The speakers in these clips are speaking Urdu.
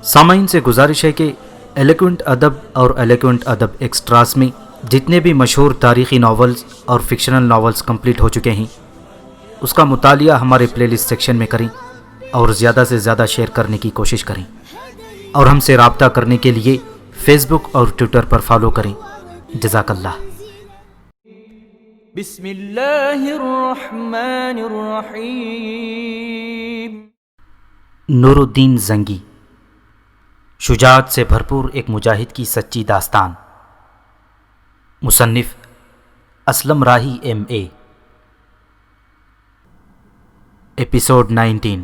سامعین سے گزارش ہے کہ ایلیکوینٹ ادب اور ایلیکوینٹ ادب ایکسٹراس میں جتنے بھی مشہور تاریخی ناولز اور فکشنل ناولز کمپلیٹ ہو چکے ہیں اس کا مطالعہ ہمارے پلے لسٹ سیکشن میں کریں اور زیادہ سے زیادہ شیئر کرنے کی کوشش کریں، اور ہم سے رابطہ کرنے کے لیے فیس بک اور ٹویٹر پر فالو کریں۔ جزاک اللہ۔ بسم اللہ الرحمن الرحیم۔ نور الدین زنگی، شجاعت سے بھرپور ایک مجاہد کی سچی داستان۔ مصنف اسلم راہی MA۔ ایپیسوڈ 19۔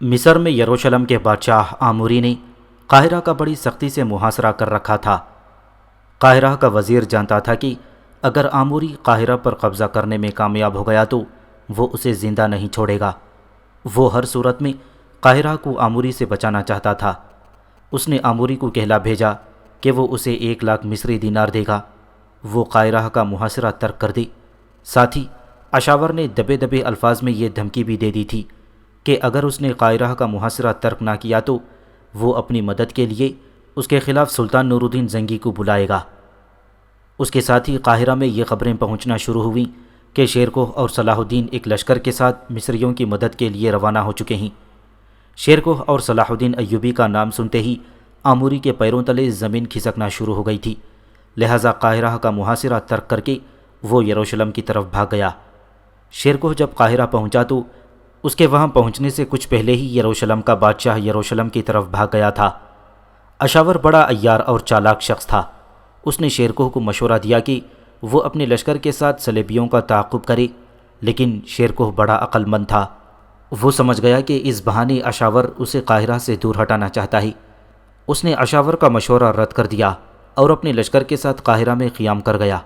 مصر میں یروشلم کے بادشاہ آموری نے قاہرہ کا بڑی سختی سے محاصرہ کر رکھا تھا۔ قاہرہ کا وزیر جانتا تھا کہ اگر آموری قاہرہ پر قبضہ کرنے میں کامیاب ہو گیا تو وہ اسے زندہ نہیں چھوڑے گا۔ وہ ہر صورت میں قاہرہ کو آموری سے بچانا چاہتا تھا۔ اس نے آموری کو کہلا بھیجا کہ وہ اسے 1,00,000 مصری دینار دے گا، وہ قاہرہ کا محاصرہ ترک کر دے۔ ساتھ ہی اشاور نے دبے دبے الفاظ میں یہ دھمکی بھی دے دی تھی کہ اگر اس نے قاہرہ کا محاصرہ ترک نہ کیا تو وہ اپنی مدد کے لیے اس کے خلاف سلطان نور الدین زنگی کو بلائے گا۔ اس کے ساتھ ہی قاہرہ میں یہ خبریں پہنچنا شروع ہوئیں کہ شیرکوہ اور صلاح الدین ایک لشکر کے ساتھ مصریوں کی مدد کے لیے روانہ ہو چکے ہیں۔ شیرکوہ اور صلاح الدین ایوبی کا نام سنتے ہی آموری کے پیروں تلے زمین کھسکنا شروع ہو گئی تھی، لہٰذا قاہرہ کا محاصرہ ترک کر کے وہ یروشلم کی طرف بھاگ گیا۔ شیرکوہ جب قاہرہ پہنچا تو اس کے وہاں پہنچنے سے کچھ پہلے ہی یروشلم کا بادشاہ یروشلم کی طرف بھاگ گیا تھا۔ اشاور بڑا عیار اور چالاک شخص تھا۔ اس نے شیرکوہ کو مشورہ دیا کہ وہ اپنے لشکر کے ساتھ صلیبیوں کا تعاقب کرے، لیکن شیرکوہ بڑا عقل مند تھا۔ وہ سمجھ گیا کہ اس بہانے اشاور اسے قاہرہ سے دور ہٹانا چاہتا ہے۔ اس نے اشاور کا مشورہ رد کر دیا اور اپنے لشکر کے ساتھ قاہرہ میں قیام کر گیا۔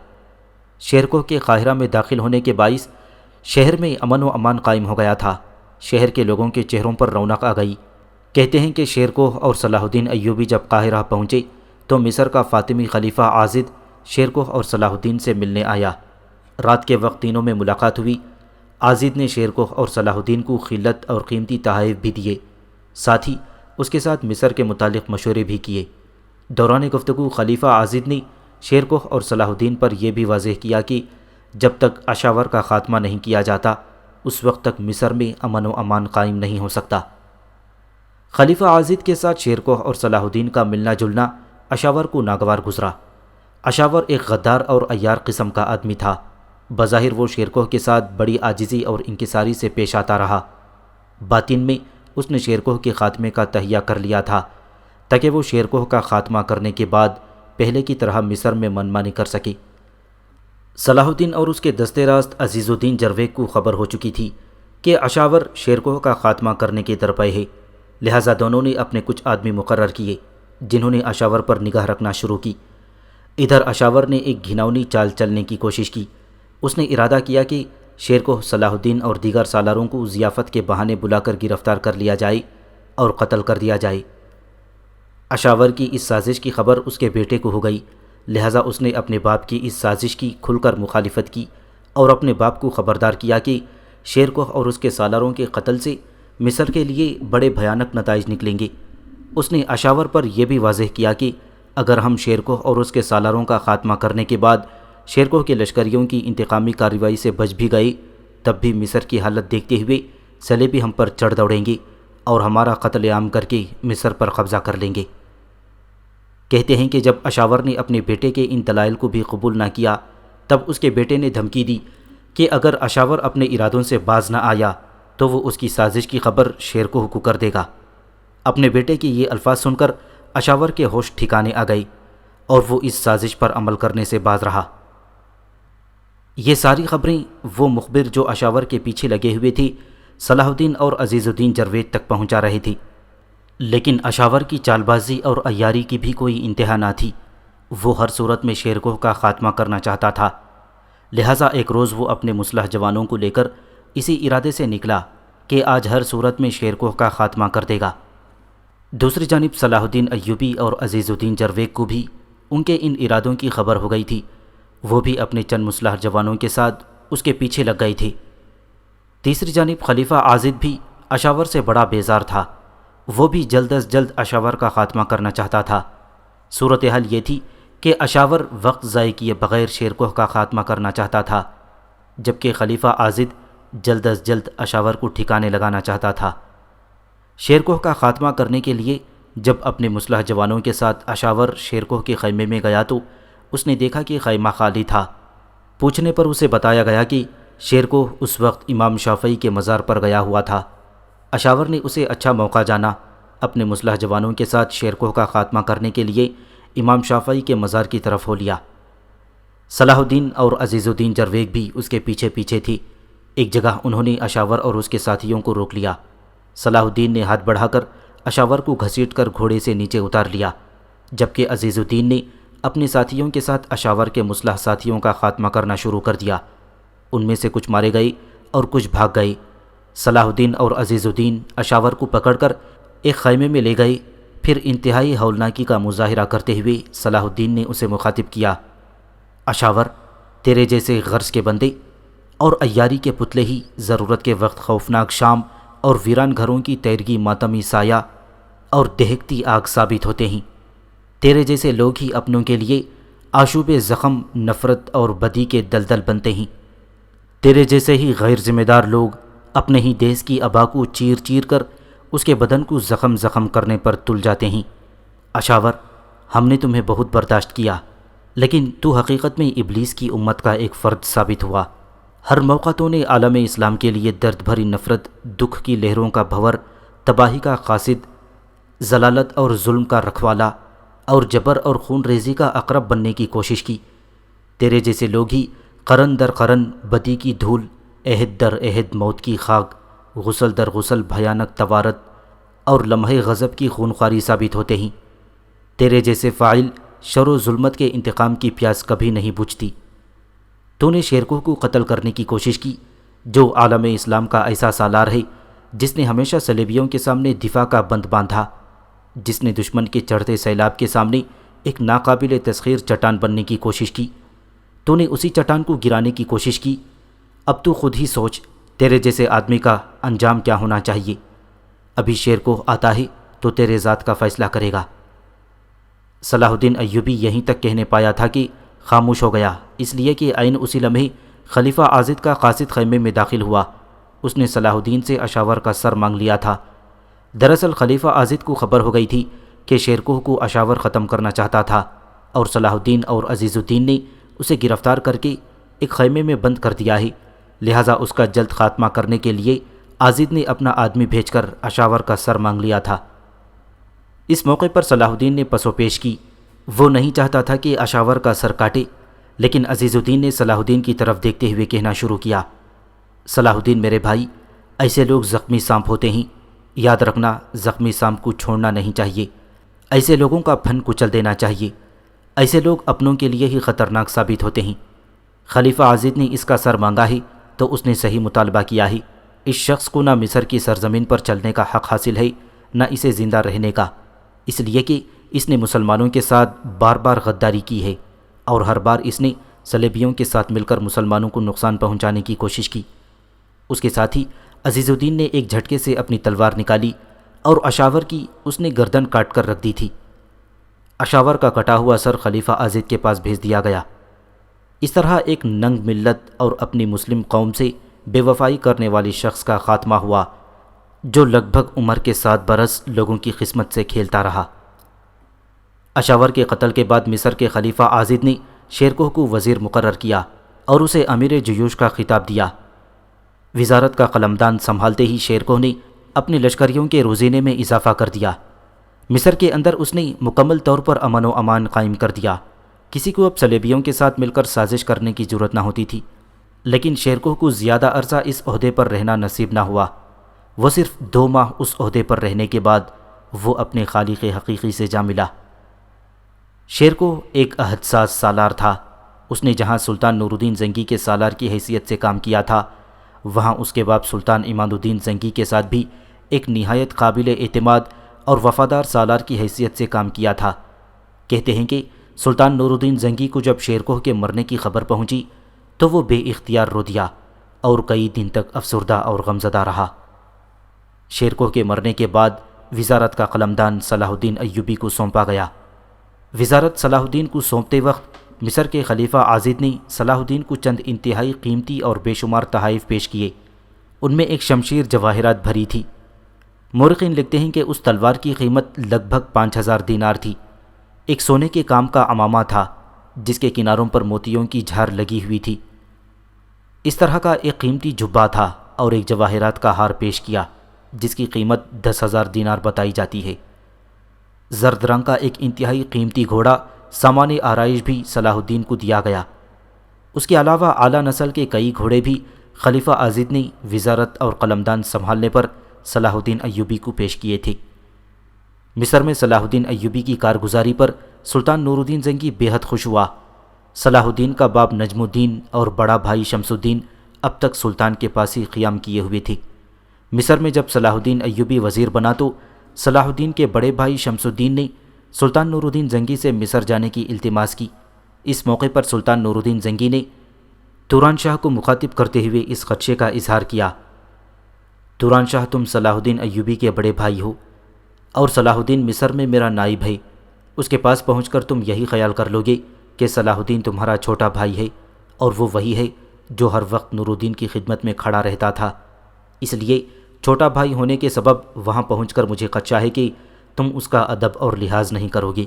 شیرکوہ کے قاہرہ میں داخل ہونے کے باعث شہر میں امن و امان قائم ہو گیا تھا۔ شہر کے لوگوں کے چہروں پر رونق آ گئی۔ کہتے ہیں کہ شیرکوہ اور صلاح الدین ایوبی جب قاہرہ پہنچے تو مصر کا فاطمی خلیفہ عاضد شیرکوہ اور صلاح الدین سے ملنے آیا۔ رات کے وقت تینوں میں ملاقات ہوئی۔ عاضد نے شیرکوہ اور صلاح الدین کو خلت اور قیمتی تحائف بھی دیے، ساتھ ہی اس کے ساتھ مصر کے متعلق مشورے بھی کیے۔ دوران گفتگو خلیفہ عاضد نے شیرکوہ اور صلاح الدین پر یہ بھی واضح کیا کہ جب تک اشاور کا خاتمہ نہیں کیا جاتا اس وقت تک مصر میں امن و امان قائم نہیں ہو سکتا۔ خلیفہ عاضد کے ساتھ شیرکوہ اور صلاح الدین کا ملنا جلنا اشاور کو ناگوار گزرا۔ اشاور ایک غدار اور عیار قسم کا آدمی تھا۔ بظاہر وہ شیرکوہ کے ساتھ بڑی عاجزی اور انکساری سے پیش آتا رہا۔ باطن میں اس نے شیرکوہ کے خاتمے کا تہیہ کر لیا تھا تاکہ وہ شیرکوہ کا خاتمہ کرنے کے بعد پہلے کی طرح مصر میں منمانی کر سکے۔ صلاح الدین اور اس کے دستے راست عزیز الدین جرویک کو خبر ہو چکی تھی کہ اشاور شیرکوہ کا خاتمہ کرنے کے درپے ہے، لہٰذا دونوں نے اپنے کچھ آدمی مقرر کیے جنہوں نے اشاور پر نگاہ رکھنا شروع کی۔ ادھر اشاور نے ایک گھناؤنی چال چلنے کی کوشش کی۔ اس نے ارادہ کیا کہ شیرکوہ، صلاح الدین اور دیگر سالاروں کو ضیافت کے بہانے بلا کر گرفتار کر لیا جائے اور قتل کر دیا جائے۔ اشاور کی اس سازش کی خبر اس کے بیٹے کو ہو گئی، لہٰذا اس نے اپنے باپ کی اس سازش کی کھل کر مخالفت کی اور اپنے باپ کو خبردار کیا کہ شیرکوہ اور اس کے سالاروں کے قتل سے مصر کے لیے بڑے بھیانک نتائج نکلیں گے۔ اس نے اشاور پر یہ بھی واضح کیا کہ اگر ہم شیرکوہ اور اس کے سالاروں کا خاتمہ کرنے کے بعد شیرکوہ کے لشکریوں کی انتقامی کارروائی سے بچ بھی گئے تب بھی مصر کی حالت دیکھتے ہوئے صلیبی ہم پر چڑھ دوڑیں گے اور ہمارا قتل عام کر کے مصر پر قبضہ کر لیں گے۔ کہتے ہیں کہ جب اشاور نے اپنے بیٹے کے ان دلائل کو بھی قبول نہ کیا تب اس کے بیٹے نے دھمکی دی کہ اگر اشاور اپنے ارادوں سے باز نہ آیا تو وہ اس کی سازش کی خبر شیرکوہ کو کر دے گا۔ اپنے بیٹے کے یہ الفاظ سن کر اشاور کے ہوش ٹھکانے آ گئی اور وہ اس سازش پر عمل کرنے سے باز رہا۔ یہ ساری خبریں وہ مخبر جو اشاور کے پیچھے لگے ہوئے تھے صلاح الدین اور عزیز الدین جرویک تک پہنچا رہے تھے، لیکن اشاور کی چال بازی اور عیاری کی بھی کوئی انتہا نہ تھی۔ وہ ہر صورت میں شیرکوہ کا خاتمہ کرنا چاہتا تھا، لہٰذا ایک روز وہ اپنے مسلح جوانوں کو لے کر اسی ارادے سے نکلا کہ آج ہر صورت میں شیرکوہ کا خاتمہ کر دے گا۔ دوسری جانب صلاح الدین ایوبی اور عزیز الدین جرویک کو بھی ان کے ان ارادوں کی خبر ہو گئی تھی۔ وہ بھی اپنے چند مسلح جوانوں کے ساتھ اس کے پیچھے لگ گئے تھے۔ تیسری جانب خلیفہ عاضد بھی اشاور سے بڑا بیزار تھا۔ وہ بھی جلد از جلد اشاور کا خاتمہ کرنا چاہتا تھا۔ صورتحال یہ تھی کہ اشاور وقت ضائع کیے بغیر شیرکوہ کا خاتمہ کرنا چاہتا تھا، جبکہ خلیفہ عاضد جلد از جلد اشاور کو ٹھکانے لگانا چاہتا تھا۔ شیرکوہ کا خاتمہ کرنے کے لیے جب اپنے مسلح جوانوں کے ساتھ اشاور شیرکوہ کے خیمے میں گیا تو اس نے دیکھا کہ خیمہ خالی تھا۔ پوچھنے پر اسے بتایا گیا کہ شیرکوہ اس وقت امام شافعی کے مزار پر گیا ہوا تھا۔ اشاور نے اسے اچھا موقع جانا اپنے مسلح جوانوں کے ساتھ شیرکوہ کا خاتمہ کرنے کے لیے امام شافعی کے مزار کی طرف ہو لیا۔ صلاح الدین اور عزیز الدین جرویگ بھی اس کے پیچھے پیچھے تھی۔ ایک جگہ انہوں نے اشاور اور اس کے ساتھیوں کو روک لیا۔ صلاح الدین نے ہاتھ بڑھا کر اشاور کو گھسیٹ کر گھوڑے سے نیچے اتار لیا، جبکہ عزیز الدین نے اپنے ساتھیوں کے ساتھ اشاور کے مسلح ساتھیوں کا خاتمہ کرنا شروع کر دیا۔ ان میں سے کچھ مارے گئے اور کچھ بھاگ گئے۔ صلاح الدین اور عزیز الدین اشاور کو پکڑ کر ایک خیمے میں لے گئے۔ پھر انتہائی ہولناکی کا مظاہرہ کرتے ہوئے صلاح الدین نے اسے مخاطب کیا، اشاور، تیرے جیسے غرض کے بندے اور عیاری کے پتلے ہی ضرورت کے وقت خوفناک شام اور ویران گھروں کی تیرگی ماتمی سایہ اور دہکتی آگ ثابت ہوتے ہیں۔ تیرے جیسے لوگ ہی اپنوں کے لیے آشوب زخم، نفرت اور بدی کے دلدل بنتے ہیں۔ تیرے جیسے ہی غیر ذمہ دار لوگ اپنے ہی دیس کی ابا کو چیر چیر کر اس کے بدن کو زخم زخم کرنے پر تل جاتے ہیں۔ اشاور، ہم نے تمہیں بہت برداشت کیا، لیکن تو حقیقت میں ابلیس کی امت کا ایک فرد ثابت ہوا۔ ہر موقع تو نے عالم اسلام کے لیے درد بھری نفرت، دکھ کی لہروں کا بھور، تباہی کا قاصد، ضلالت اور ظلم کا رکھوالا اور جبر اور خون ریزی کا اقرب بننے کی کوشش کی۔ تیرے جیسے لوگ ہی قرن در قرن بدی کی دھول، عہد در عہد موت کی خاک، غسل در غسل بھیانک توارت اور لمحے غضب کی خونخواری ثابت ہوتے ہیں۔ تیرے جیسے فاعل شر و ظلمت کے انتقام کی پیاس کبھی نہیں بجھتی۔ تو نے شیرکوہ کو قتل کرنے کی کوشش کی، جو عالم اسلام کا ایسا سالار ہے جس نے ہمیشہ صلیبیوں کے سامنے دفاع کا بند باندھا، جس نے دشمن کے چڑھتے سیلاب کے سامنے ایک ناقابل تسخیر چٹان بننے کی کوشش کی۔ تو نے اسی چٹان کو گرانے کی کوشش کی۔ اب تو خود ہی سوچ، تیرے جیسے آدمی کا انجام کیا ہونا چاہیے۔ ابھی شیرکوہ آتا ہے تو تیرے ذات کا فیصلہ کرے گا۔ صلاح الدین ایوبی یہیں تک کہنے پایا تھا کہ خاموش ہو گیا، اس لیے کہ عین اسی لمحے خلیفہ عاضد کا قاصد خیمے میں داخل ہوا۔ اس نے صلاح الدین سے اشاور کا سر مانگ لیا تھا۔ دراصل خلیفہ عاضد کو خبر ہو گئی تھی کہ شیرکوہ کو اشاور ختم کرنا چاہتا تھا، اور صلاح الدین اور عزیز الدین نے اسے گرفتار کر کے ایک خیمے میں بند کر دیا ہے، لہٰذا اس کا جلد خاتمہ کرنے کے لیے عاضد نے اپنا آدمی بھیج کر اشاور کا سر مانگ لیا تھا۔ اس موقع پر صلاح الدین نے پس و پیش کی۔ وہ نہیں چاہتا تھا کہ اشاور کا سر کاٹے، لیکن عزیز الدین نے صلاح الدین کی طرف دیکھتے ہوئے کہنا شروع کیا، صلاح الدین میرے بھائی، ایسے لوگ زخمی سانپ ہوتے ہیں، یاد رکھنا زخمی سانپ کو چھوڑنا نہیں چاہیے، ایسے لوگوں کا پھن کچل دینا چاہیے، ایسے لوگ اپنوں کے لیے ہی خطرناک ثابت ہوتے ہیں۔ خلیفہ عاضد نے اس کا سر مانگا ہے تو اس نے صحیح مطالبہ کیا ہے۔ اس شخص کو نہ مصر کی سرزمین پر چلنے کا حق حاصل ہے، نہ اسے زندہ رہنے کا، اس لیے کہ اس نے مسلمانوں کے ساتھ بار بار غداری کی ہے، اور ہر بار اس نے صلیبیوں کے ساتھ مل کر مسلمانوں کو نقصان پہنچانے کی کوشش کی۔ اس کے ساتھ ہی عزیز الدین نے ایک جھٹکے سے اپنی تلوار نکالی اور اشاور کی اس نے گردن کاٹ کر رکھ دی تھی۔ اشاور کا کٹا ہوا سر خلیفہ عاضد کے پاس بھیج دیا گیا۔ اس طرح ایک ننگ ملت اور اپنی مسلم قوم سے بے وفائی کرنے والی شخص کا خاتمہ ہوا، جو لگ بھگ عمر کے 7 برس لوگوں کی قسمت سے کھیلتا رہا۔ اشاور کے قتل کے بعد مصر کے خلیفہ عاضد نے شیرکوہ کو وزیر مقرر کیا اور اسے امیر جیوش کا خطاب دیا۔ وزارت کا قلمدان سنبھالتے ہی شیرکوہ نے اپنے لشکریوں کے روزینے میں اضافہ کر دیا۔ مصر کے اندر اس نے مکمل طور پر امن و امان قائم کر دیا۔ کسی کو اب صلیبیوں کے ساتھ مل کر سازش کرنے کی ضرورت نہ ہوتی تھی، لیکن شیرکوہ کو زیادہ عرصہ اس عہدے پر رہنا نصیب نہ ہوا۔ وہ صرف 2 ماہ اس عہدے پر رہنے کے بعد وہ اپنے خالق حقیقی سے جا ملا۔ شیرکوہ ایک عہد ساز سالار تھا۔ اس نے جہاں سلطان نور الدین زنگی کے سالار کی حیثیت سے کام کیا تھا، وہاں اس کے باپ سلطان عماد الدین زنگی کے ساتھ بھی ایک نہایت قابل اعتماد اور وفادار سالار کی حیثیت سے کام کیا تھا۔ کہتے ہیں کہ سلطان نور الدین زنگی کو جب شیرکوہ کے مرنے کی خبر پہنچی تو وہ بے اختیار رو دیا اور کئی دن تک افسردہ اور غمزدہ رہا۔ شیرکوہ کے مرنے کے بعد وزارت کا قلمدان صلاح الدین ایوبی کو سونپا گیا۔ وزارت صلاح الدین کو سونپتے وقت مصر کے خلیفہ عاضد نے صلاح الدین کو چند انتہائی قیمتی اور بے شمار تحائف پیش کیے۔ ان میں ایک شمشیر جواہرات بھری تھی۔ مورخین لکھتے ہیں کہ اس تلوار کی قیمت لگ بھگ 5000 دینار تھی۔ ایک سونے کے کام کا عمامہ تھا جس کے کناروں پر موتیوں کی جھار لگی ہوئی تھی۔ اس طرح کا ایک قیمتی جبہ تھا اور ایک جواہرات کا ہار پیش کیا جس کی قیمت 10,000 دینار بتائی جاتی ہے۔ زرد رنگ کا ایک انتہائی قیمتی گھوڑا سامان آرائش بھی صلاح الدین کو دیا گیا۔ اس کے علاوہ اعلیٰ نسل کے کئی گھوڑے بھی خلیفہ عاضد نے وزارت اور قلمدان سنبھالنے پر صلاح الدین ایوبی کو پیش کیے تھے۔ مصر میں صلاح الدین ایوبی کی کارگزاری پر سلطان نور الدین زنگی بے حد خوش ہوا۔ صلاح الدین کا باپ نجم الدین اور بڑا بھائی شمس الدین اب تک سلطان کے پاس ہی قیام کیے ہوئے تھے۔ مصر میں جب صلاح الدین ایوبی وزیر بنا تو صلاح الدین کے بڑے بھائی شمس الدین نے سلطان نور الدین زنگی سے مصر جانے کی التماس کی۔ اس موقع پر سلطان نور الدین زنگی نے توران شاہ کو مخاطب کرتے ہوئے اس خدشے کا اظہار کیا: توران شاہ، تم صلاح الدین ایوبی کے بڑے بھائی ہو اور صلاح الدین مصر میں میرا نائب ہے۔ اس کے پاس پہنچ کر تم یہی خیال کر لوگے کہ صلاح الدین تمہارا چھوٹا بھائی ہے اور وہ وہی ہے جو ہر وقت نور الدین کی خدمت میں کھڑا رہتا تھا۔ اس لیے چھوٹا بھائی ہونے کے سبب وہاں پہنچ کر مجھے خدشہ ہے کہ تم اس کا ادب اور لحاظ نہیں کرو گے،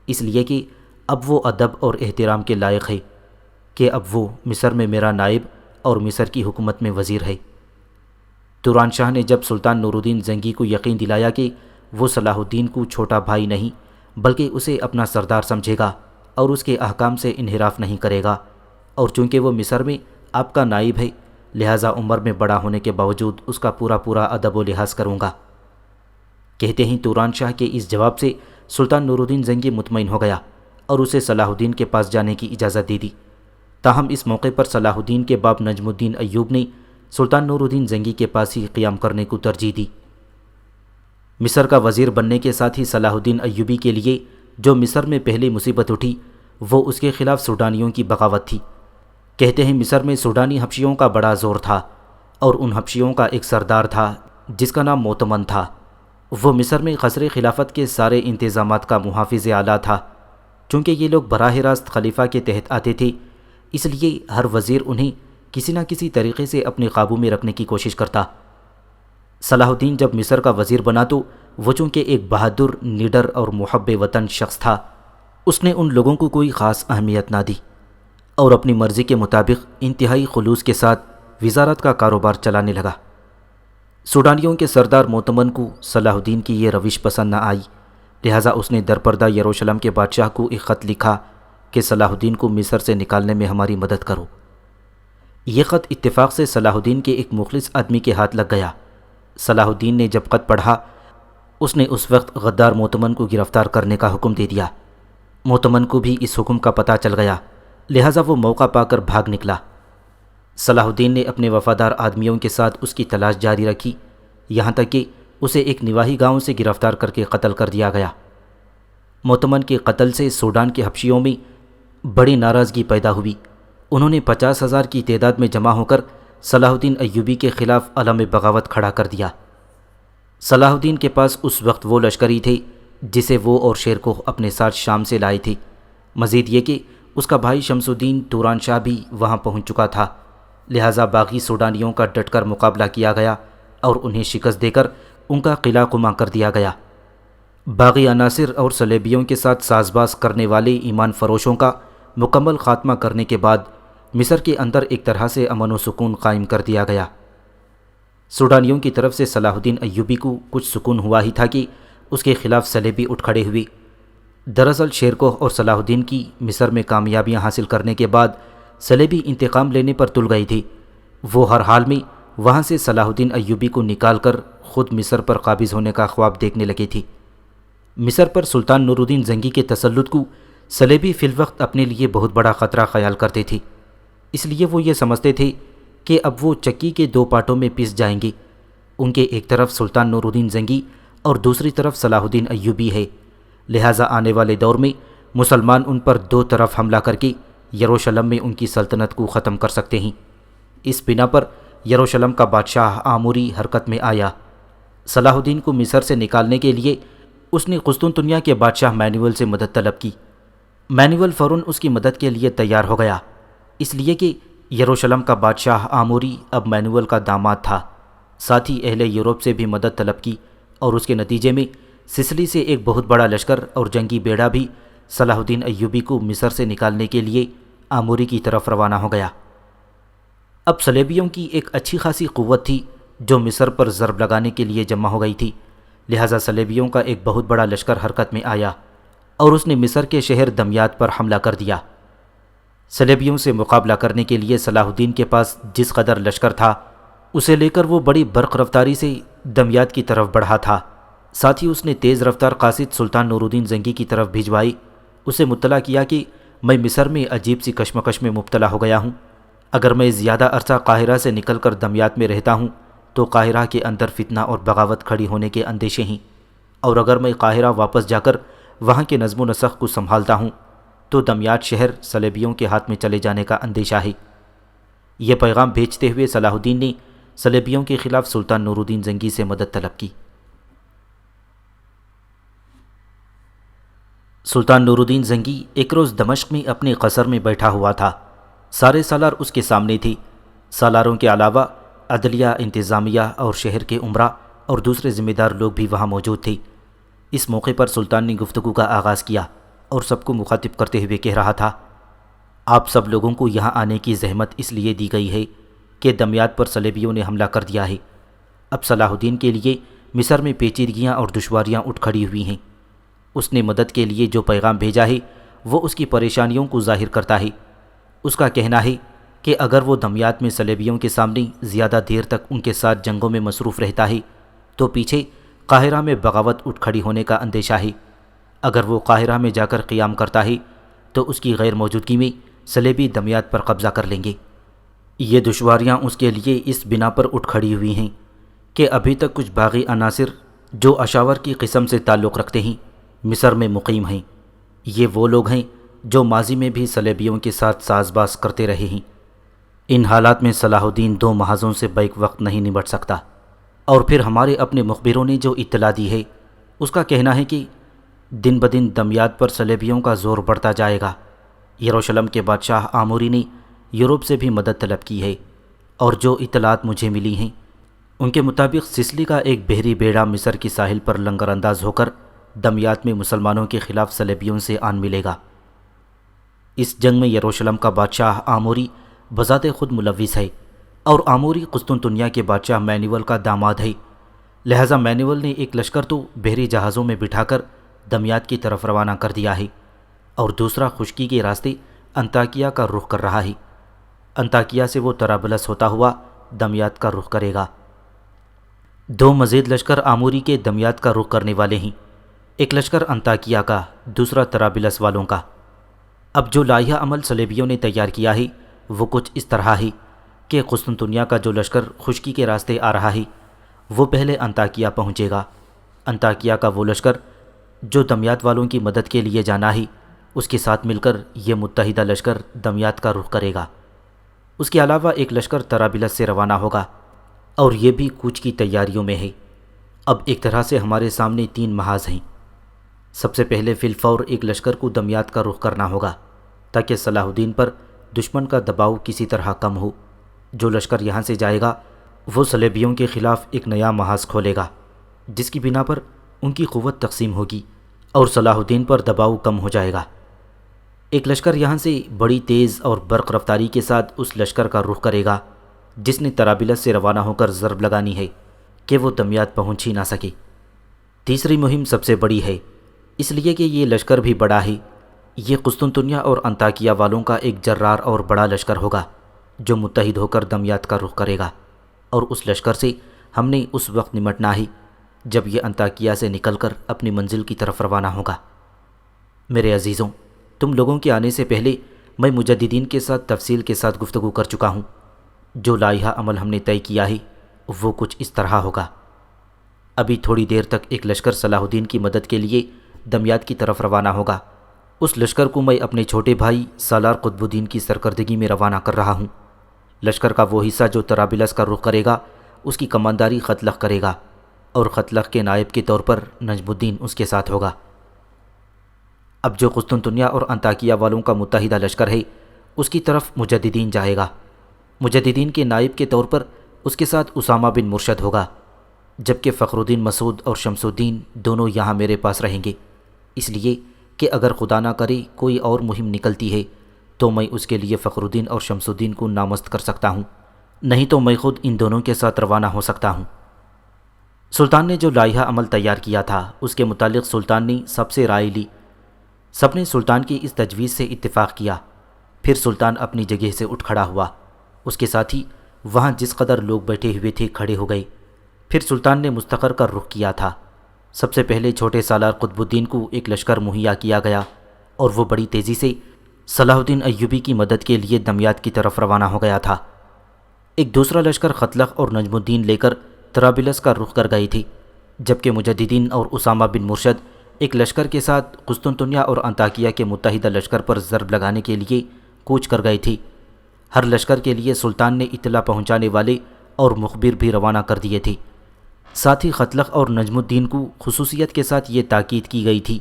اس لیے کہ اب وہ ادب اور احترام کے لائق ہے کہ اب وہ مصر میں میرا نائب اور مصر کی حکومت میں وزیر ہے۔ توران شاہ نے جب سلطان نور الدین زنگی کو یقین دلایا کہ وہ صلاح الدین کو چھوٹا بھائی نہیں بلکہ اسے اپنا سردار سمجھے گا اور اس کے احکام سے انحراف نہیں کرے گا، اور چونکہ وہ مصر میں آپ کا نائب ہے لہٰذا عمر میں بڑا ہونے کے باوجود اس کا پورا ادب و لحاظ کروں گا۔ کہتے ہیں توران شاہ کے اس جواب سے سلطان نور الدین زنگی مطمئن ہو گیا اور اسے صلاح الدین کے پاس جانے کی اجازت دے دی۔ تاہم اس موقع پر صلاح الدین کے باپ نجم الدین ایوب نے سلطان نور الدین زنگی کے پاس ہی قیام کرنے کو ترجیح دی۔ مصر کا وزیر بننے کے ساتھ ہی صلاح الدین ایوبی کے لیے جو مصر میں پہلی مصیبت اٹھی وہ اس کے خلاف سوڈانیوں کی بغاوت تھی۔ کہتے ہیں مصر میں سوڈانی حبشیوں کا بڑا زور تھا اور ان حبشیوں کا ایک سردار تھا جس کا نام موتمن تھا۔ وہ مصر میں قصر خلافت کے سارے انتظامات کا محافظ اعلیٰ تھا۔ چونکہ یہ لوگ براہ راست خلیفہ کے تحت آتے تھے اس لیے ہر وزیر انہیں کسی نہ کسی طریقے سے اپنے قابو میں رکھنے کی کوشش کرتا۔ صلاح الدین جب مصر کا وزیر بنا تو وہ چونکہ ایک بہادر، نڈر اور محب وطن شخص تھا، اس نے ان لوگوں کو کوئی خاص اہمیت نہ دی اور اپنی مرضی کے مطابق انتہائی خلوص کے ساتھ وزارت کا کاروبار چلانے لگا۔ سوڈانیوں کے سردار موتمن کو صلاح الدین کی یہ روش پسند نہ آئی، لہٰذا اس نے درپردہ یروشلم کے بادشاہ کو ایک خط لکھا کہ صلاح الدین کو مصر سے نکالنے میں ہماری مدد کرو۔ یہ خط اتفاق سے صلاح الدین کے ایک مخلص آدمی کے ہاتھ لگ گیا۔ صلاح الدین نے جب خط پڑھا اس نے اس وقت غدار موتمن کو گرفتار کرنے کا حکم دے دیا۔ موتمن کو بھی اس حکم کا پتہ چل گیا، لہٰذا وہ موقع پا کر بھاگ نکلا۔ صلاح الدین نے اپنے وفادار آدمیوں کے ساتھ اس کی تلاش جاری رکھی، یہاں تک کہ اسے ایک نواحی گاؤں سے گرفتار کر کے قتل کر دیا گیا۔ موتمن کے قتل سے سوڈان کے حبشیوں میں بڑی ناراضگی پیدا ہوئی۔ انہوں نے 50,000 کی تعداد میں جمع ہو کر صلاح الدین ایوبی کے خلاف علم بغاوت کھڑا کر دیا۔ صلاح الدین کے پاس اس وقت وہ لشکری تھے جسے وہ اور شیرکوہ اپنے ساتھ شام سے لائے تھے۔ مزید یہ کہ اس کا بھائی شمس الدین توران شاہ بھی وہاں پہنچ چکا تھا، لہٰذا باغی سوڈانیوں کا ڈٹ کر مقابلہ کیا گیا اور انہیں شکست دے کر ان کا قلعہ قمع کر دیا گیا۔ باغی عناصر اور صلیبیوں کے ساتھ ساز باز کرنے والے ایمان فروشوں کا مکمل خاتمہ کرنے کے بعد مصر کے اندر ایک طرح سے امن و سکون قائم کر دیا گیا۔ سوڈانیوں کی طرف سے صلاح الدین ایوبی کو کچھ سکون ہوا ہی تھا کہ اس کے خلاف صلیبی اٹھ کھڑے ہوئے۔ دراصل شیرکوہ اور صلاح الدین کی مصر میں کامیابیاں حاصل کرنے کے بعد صلیبی انتقام لینے پر تل گئے تھے۔ وہ ہر حال میں وہاں سے صلاح الدین ایوبی کو نکال کر خود مصر پر قابض ہونے کا خواب دیکھنے لگے تھے۔ مصر پر سلطان نور الدین زنگی کے تسلط کو صلیبی فی الوقت اپنے لیے بہت بڑا خطرہ خیال کرتے تھے، اس لیے وہ یہ سمجھتے تھے کہ اب وہ چکی کے دو پارٹوں میں پس جائیں گے۔ ان کے ایک طرف سلطان نور الدین زنگی اور دوسری طرف صلاح الدین ایوبی ہے، لہٰذا آنے والے دور میں مسلمان ان پر دو طرف حملہ کر کے یروشلم میں ان کی سلطنت کو ختم کر سکتے ہیں۔ اس بنا پر یروشلم کا بادشاہ آموری حرکت میں آیا۔ صلاح الدین کو مصر سے نکالنے کے لیے اس نے قسطنطنیہ کے بادشاہ مینوول سے مدد طلب کی۔ مینوول فوراً اس کی مدد کے لیے تیار ہو گیا، اس لیے کہ یروشلم کا بادشاہ آموری اب مینوول کا داماد تھا۔ ساتھ ہی اہل یورپ سے بھی مدد طلب کی اور اس کے نتیجے میں سسلی سے ایک بہت بڑا لشکر اور جنگی بیڑا بھی صلاح الدین ایوبی کو مصر سے نکالنے کے لیے آموری کی طرف روانہ ہو گیا۔ اب صلیبیوں کی ایک اچھی خاصی قوت تھی جو مصر پر ضرب لگانے کے لیے جمع ہو گئی تھی، لہٰذا صلیبیوں کا ایک بہت بڑا لشکر حرکت میں آیا اور اس نے مصر کے شہر دمیات پر حملہ کر دیا۔ صلیبیوں سے مقابلہ کرنے کے لیے صلاح الدین کے پاس جس قدر لشکر تھا اسے لے کر وہ بڑی برق رفتاری سے دمیات کی طرف بڑھا تھا۔ ساتھ ہی اس نے تیز رفتار قاصد سلطان نور الدین زنگی کی طرف بھجوائی، اسے مطلع کیا کہ میں مصر میں عجیب سی کشمکش میں مبتلا ہو گیا ہوں۔ اگر میں زیادہ عرصہ قاہرہ سے نکل کر دمیات میں رہتا ہوں تو قاہرہ کے اندر فتنہ اور بغاوت کھڑی ہونے کے اندیشے ہیں، اور اگر میں قاہرہ واپس جا کر وہاں کے نظم و نسق کو سنبھالتا ہوں تو دمیات شہر صلیبیوں کے ہاتھ میں چلے جانے کا اندیشہ ہے۔ یہ پیغام بھیجتے ہوئے صلاح الدین نے صلیبیوں کے خلاف سلطان نور الدین زنگی سے مدد طلب کی۔ سلطان نور الدین زنگی ایک روز دمشق میں اپنے قصر میں بیٹھا ہوا تھا۔ سارے سالار اس کے سامنے تھی۔ سالاروں کے علاوہ عدلیہ، انتظامیہ اور شہر کے امراء اور دوسرے ذمہ دار لوگ بھی وہاں موجود تھے۔ اس موقع پر سلطان نے گفتگو کا آغاز کیا اور سب کو مخاطب کرتے ہوئے کہہ رہا تھا، آپ سب لوگوں کو یہاں آنے کی زحمت اس لیے دی گئی ہے کہ دمیات پر صلیبیوں نے حملہ کر دیا ہے۔ اب صلاح الدین کے لیے مصر میں پیچیدگیاں اور دشواریاں اٹھ کھڑی ہوئی ہیں۔ اس نے مدد کے لیے جو پیغام بھیجا ہے وہ اس کی پریشانیوں کو ظاہر کرتا ہے۔ اس کا کہنا ہے کہ اگر وہ دمیات میں صلیبیوں کے سامنے زیادہ دیر تک ان کے ساتھ جنگوں میں مصروف رہتا ہے تو پیچھے قاہرہ میں بغاوت اٹھ کھڑی ہونے کا اندیشہ ہے۔ اگر وہ قاہرہ میں جا کر قیام کرتا ہے تو اس کی غیر موجودگی میں صلیبی دمیات پر قبضہ کر لیں گے۔ یہ دشواریاں اس کے لیے اس بنا پر اٹھ کھڑی ہوئی ہیں کہ ابھی تک کچھ باغی عناصر جو اشاور کی قسم سے تعلق رکھتے ہیں مصر میں مقیم ہیں۔ یہ وہ لوگ ہیں جو ماضی میں بھی صلیبیوں کے ساتھ ساز باز کرتے رہے ہیں۔ ان حالات میں صلاح الدین دو محاذوں سے بیک وقت نہیں نمٹ سکتا۔ اور پھر ہمارے اپنے مخبروں نے جو اطلاع دی ہے اس کا کہنا ہے کہ دن بدن دمیات پر صلیبیوں کا زور بڑھتا جائے گا۔ یروشلم کے بادشاہ آموری نے یورپ سے بھی مدد طلب کی ہے، اور جو اطلاعات مجھے ملی ہیں ان کے مطابق سسلی کا ایک بحری بیڑا مصر کی ساحل پر لنگر انداز ہو کر دمیات میں مسلمانوں کے خلاف صلیبیوں سے آن ملے گا۔ اس جنگ میں یروشلم کا بادشاہ آموری بذات خود ملوث ہے، اور آموری قسطنطنیہ کے بادشاہ مینوول کا داماد ہے، لہٰذا مینوول نے ایک لشکر تو بحری جہازوں میں بٹھا کر دمیات کی طرف روانہ کر دیا ہے، اور دوسرا خشکی کے راستے انطاکیہ کا رخ کر رہا ہے۔ انطاکیہ سے وہ طرابلس ہوتا ہوا دمیات کا رخ کرے گا۔ دو مزید لشکر آموری کے دمیات کا رخ کرنے والے ہیں، ایک لشکر انطاکیہ کا، دوسرا طرابلس والوں کا۔ اب جو لائحہ عمل صلیبیوں نے تیار کیا ہے وہ کچھ اس طرح ہے کہ قسطنطنیہ کا جو لشکر خشکی کے راستے آ رہا ہے وہ پہلے انطاکیہ پہنچے گا۔ انطاکیہ کا وہ لشکر جو دمیات والوں کی مدد کے لیے جانا ہے اس کے ساتھ مل کر یہ متحدہ لشکر دمیات کا رخ کرے گا۔ اس کے علاوہ ایک لشکر طرابلس سے روانہ ہوگا، اور یہ بھی کوچ کی تیاریوں میں ہے۔ اب ایک طرح سے ہمارے سامنے تین محاذ ہیں۔ سب سے پہلے فی الفور ایک لشکر کو دمیات کا رخ کرنا ہوگا تاکہ صلاح الدین پر دشمن کا دباؤ کسی طرح کم ہو۔ جو لشکر یہاں سے جائے گا وہ صلیبیوں کے خلاف ایک نیا محاذ کھولے گا جس کی بنا پر ان کی قوت تقسیم ہوگی اور صلاح الدین پر دباؤ کم ہو جائے گا۔ ایک لشکر یہاں سے بڑی تیز اور برق رفتاری کے ساتھ اس لشکر کا رخ کرے گا جس نے طرابلس سے روانہ ہو کر ضرب لگانی ہے کہ وہ دمیات پہنچ ہی نہ سکے۔ تیسری مہم سب سے بڑی ہے، اس لیے کہ یہ لشکر بھی بڑا ہے۔ یہ قسطنطنیہ اور انطاکیہ والوں کا ایک جرار اور بڑا لشکر ہوگا جو متحد ہو کر دمیات کا رخ کرے گا، اور اس لشکر سے ہم نے اس وقت نمٹنا ہے جب یہ انطاکیہ سے نکل کر اپنی منزل کی طرف روانہ ہوگا۔ میرے عزیزوں، تم لوگوں کے آنے سے پہلے میں مجددین کے ساتھ تفصیل کے ساتھ گفتگو کر چکا ہوں۔ جو لائحہ عمل ہم نے طے کیا ہے وہ کچھ اس طرح ہوگا۔ ابھی تھوڑی دیر تک ایک لشکر صلاح الدین کی مدد کے لیے دمیات کی طرف روانہ ہوگا۔ اس لشکر کو میں اپنے چھوٹے بھائی سالار قطب الدین کی سرکردگی میں روانہ کر رہا ہوں۔ لشکر کا وہ حصہ جو طرابلس کا رخ کرے گا اس کی کمانداری خطلخ کرے گا، اور خطلق کے نائب کے طور پر نجم الدین اس کے ساتھ ہوگا۔ اب جو قسطنطنیہ اور انطاکیہ والوں کا متحدہ لشکر ہے اس کی طرف مجددین جائے گا۔ مجددین کے نائب کے طور پر اس کے ساتھ اسامہ بن مرشد ہوگا، جبکہ فخر الدین مسعود اور شمس الدین دونوں یہاں میرے پاس رہیں گے، اس لیے کہ اگر خدا نہ کرے کوئی اور مہم نکلتی ہے تو میں اس کے لیے فخر الدین اور شمس الدین کو نامزد کر سکتا ہوں، نہیں تو میں خود ان دونوں کے ساتھ روانہ ہو سکتا ہوں۔ سلطان نے جو لائحہ عمل تیار کیا تھا اس کے متعلق سلطان نے سب سے رائے لی۔ سب نے سلطان کی اس تجویز سے اتفاق کیا۔ پھر سلطان اپنی جگہ سے اٹھ کھڑا ہوا، اس کے ساتھی وہاں جس قدر لوگ بیٹھے ہوئے تھے کھڑے ہو گئے۔ پھر سلطان نے مستقر کا رخ کیا تھا۔ سب سے پہلے چھوٹے سالار قطب الدین کو ایک لشکر مہیا کیا گیا اور وہ بڑی تیزی سے صلاح الدین ایوبی کی مدد کے لیے دمیات کی طرف روانہ ہو گیا تھا۔ ایک دوسرا لشکر خطلق اور نجم الدین لے کر طرابلس کا رخ کر گئی تھی، جبکہ مجددین اور اسامہ بن مرشد ایک لشکر کے ساتھ قسطنطنیہ اور انطاکیہ کے متحدہ لشکر پر ضرب لگانے کے لیے کوچ کر گئی تھی۔ ہر لشکر کے لیے سلطان نے اطلاع پہنچانے والے اور مخبر بھی روانہ کر دیے تھے۔ ساتھ ہی خطلق اور نجم الدین کو خصوصیت کے ساتھ یہ تاکید کی گئی تھی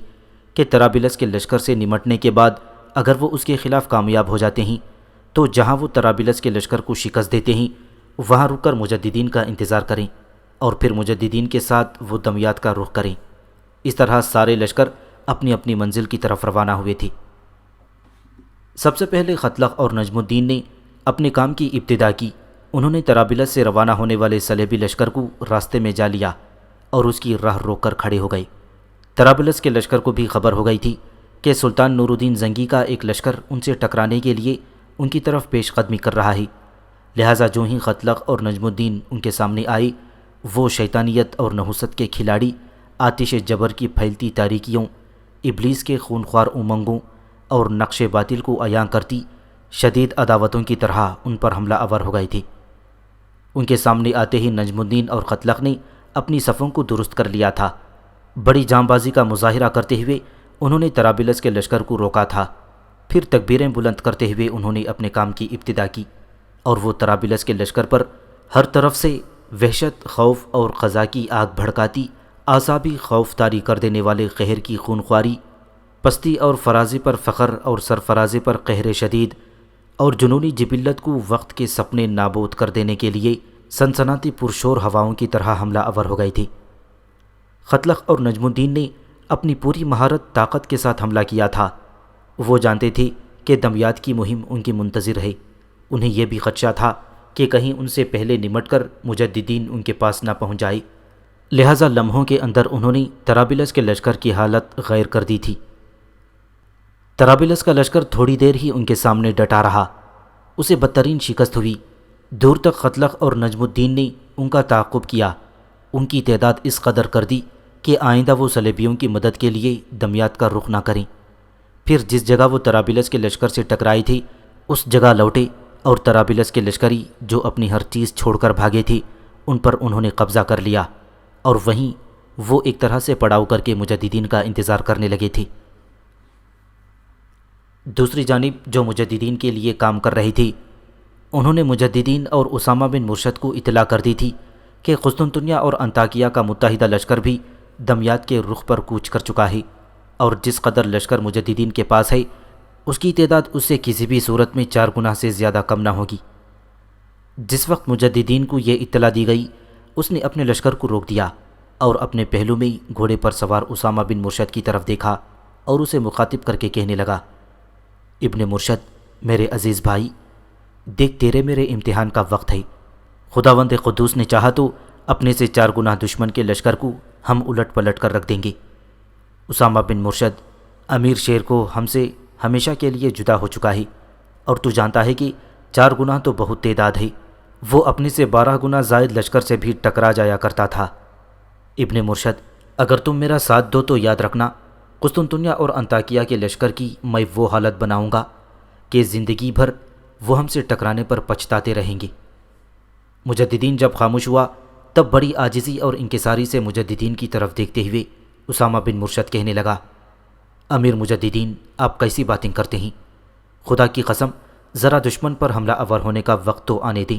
کہ طرابلس کے لشکر سے نمٹنے کے بعد اگر وہ اس کے خلاف کامیاب ہو جاتے ہیں تو جہاں وہ طرابلس کے لشکر کو شکست دیتے ہیں وہاں رک کر مجددین کا انتظار کریں اور پھر مجددین کے ساتھ وہ دمیات کا رخ کریں۔ اس طرح سارے لشکر اپنی اپنی منزل کی طرف روانہ ہوئے تھے۔ سب سے پہلے خطلق اور نجم الدین نے اپنے کام کی ابتدا کی۔ انہوں نے طرابلس سے روانہ ہونے والے صلیبی لشکر کو راستے میں جا لیا اور اس کی راہ روک کر کھڑے ہو گئے۔ طرابلس کے لشکر کو بھی خبر ہو گئی تھی کہ سلطان نور الدین زنگی کا ایک لشکر ان سے ٹکرانے کے لیے ان کی طرف پیش قدمی کر رہا ہے، لہٰذا جو ہی خطلق اور نجم الدین ان کے سامنے آئے وہ شیطانیت اور نحوست کے کھلاڑی آتش جبر کی پھیلتی تاریکیوں، ابلیس کے خونخوار امنگوں اور نقش باطل کو عیاں کرتی شدید عداوتوں کی طرح ان پر حملہ آور ہو گئے تھے۔ ان کے سامنے آتے ہی نجم الدین اور خطلق نے اپنی صفوں کو درست کر لیا تھا۔ بڑی جاں بازی کا مظاہرہ کرتے ہوئے انہوں نے طرابلس کے لشکر کو روکا تھا۔ پھر تکبیریں بلند کرتے ہوئے انہوں نے اپنے کام کی ابتدا کی اور وہ طرابلس کے لشکر پر ہر طرف سے وحشت، خوف اور قضا کی آگ بھڑکاتی، اعصابی خوف طاری کر دینے والے قہر کی خونخواری، پستی اور فرازی پر فخر اور سرفرازی پر قہر شدید اور جنونی جبلت کو وقت کے سپنے نابود کر دینے کے لیے سنسناتی پرشور ہواؤں کی طرح حملہ آور ہو گئی تھی۔ خطلق اور نجم الدین نے اپنی پوری مہارت طاقت کے ساتھ حملہ کیا تھا۔ وہ جانتے تھے کہ دمیات کی مہم ان کی منتظر ہے۔ انہیں یہ بھی خدشہ تھا کہ کہیں ان سے پہلے نمٹ کر مجددین ان کے پاس نہ پہنچ جائے، لہٰذا لمحوں کے اندر انہوں نے طرابلس کے لشکر کی حالت غیر کر دی تھی۔ طرابلس کا لشکر تھوڑی دیر ہی ان کے سامنے ڈٹا رہا، اسے بدترین شکست ہوئی۔ دور تک خطلق اور نجم الدین نے ان کا تعاقب کیا، ان کی تعداد اس قدر کر دی کہ آئندہ وہ صلیبیوں کی مدد کے لیے دمیات کا رخ نہ کریں۔ پھر جس جگہ وہ طرابلس کے لشکر سے ٹکرائی تھی اس جگہ لوٹے اور طرابلس کے لشکری جو اپنی ہر چیز چھوڑ کر بھاگے تھے ان پر انہوں نے قبضہ کر لیا اور وہیں وہ ایک طرح سے پڑاؤ کر کے مجددین کا انتظار کرنے لگے تھے۔ دوسری جانب جو مجددین کے لیے کام کر رہی تھی انہوں نے مجددین اور اسامہ بن مرشد کو اطلاع کر دی تھی کہ قسطنطنیہ اور انطاکیہ کا متحدہ لشکر بھی دمیات کے رخ پر کوچ کر چکا ہے اور جس قدر لشکر مجددین کے پاس ہے اس کی تعداد اس سے کسی بھی صورت میں 4 گنا سے زیادہ کم نہ ہوگی۔ جس وقت مجددین کو یہ اطلاع دی گئی اس نے اپنے لشکر کو روک دیا اور اپنے پہلو میں گھوڑے پر سوار اسامہ بن مرشد کی طرف دیکھا اور اسے مخاطب کر کے کہنے لگا، ابن مرشد، میرے عزیز بھائی، دیکھ تیرے میرے امتحان کا وقت ہے۔ خداوند قدوس نے چاہا تو اپنے سے 4 گنا دشمن کے لشکر کو ہم الٹ پلٹ کر رکھ دیں گے۔ اسامہ بن مرشد، امیر شیر کو ہم سے ہمیشہ کے لیے جدا ہو چکا ہے اور تو جانتا ہے کہ 4 گنا تو بہت تعداد ہے، وہ اپنے سے 12 گنا زائد لشکر سے بھی ٹکرا جایا کرتا تھا۔ ابن مرشد، اگر تم میرا ساتھ دو تو یاد رکھنا قسطنطنیہ اور انطاکیہ کے لشکر کی میں وہ حالت بناؤں گا کہ زندگی بھر وہ ہم سے ٹکرانے پر پچھتاتے رہیں گے۔ مجددین جب خاموش ہوا تب بڑی عاجزی اور انکساری سے مجددین کی طرف دیکھتے ہوئے اسامہ بن مرشد کہنے لگا، امیر مجددین، آپ کیسی باتیں کرتے ہیں؟ خدا کی قسم ذرا دشمن پر حملہ آور ہونے کا وقت تو آنے دیں،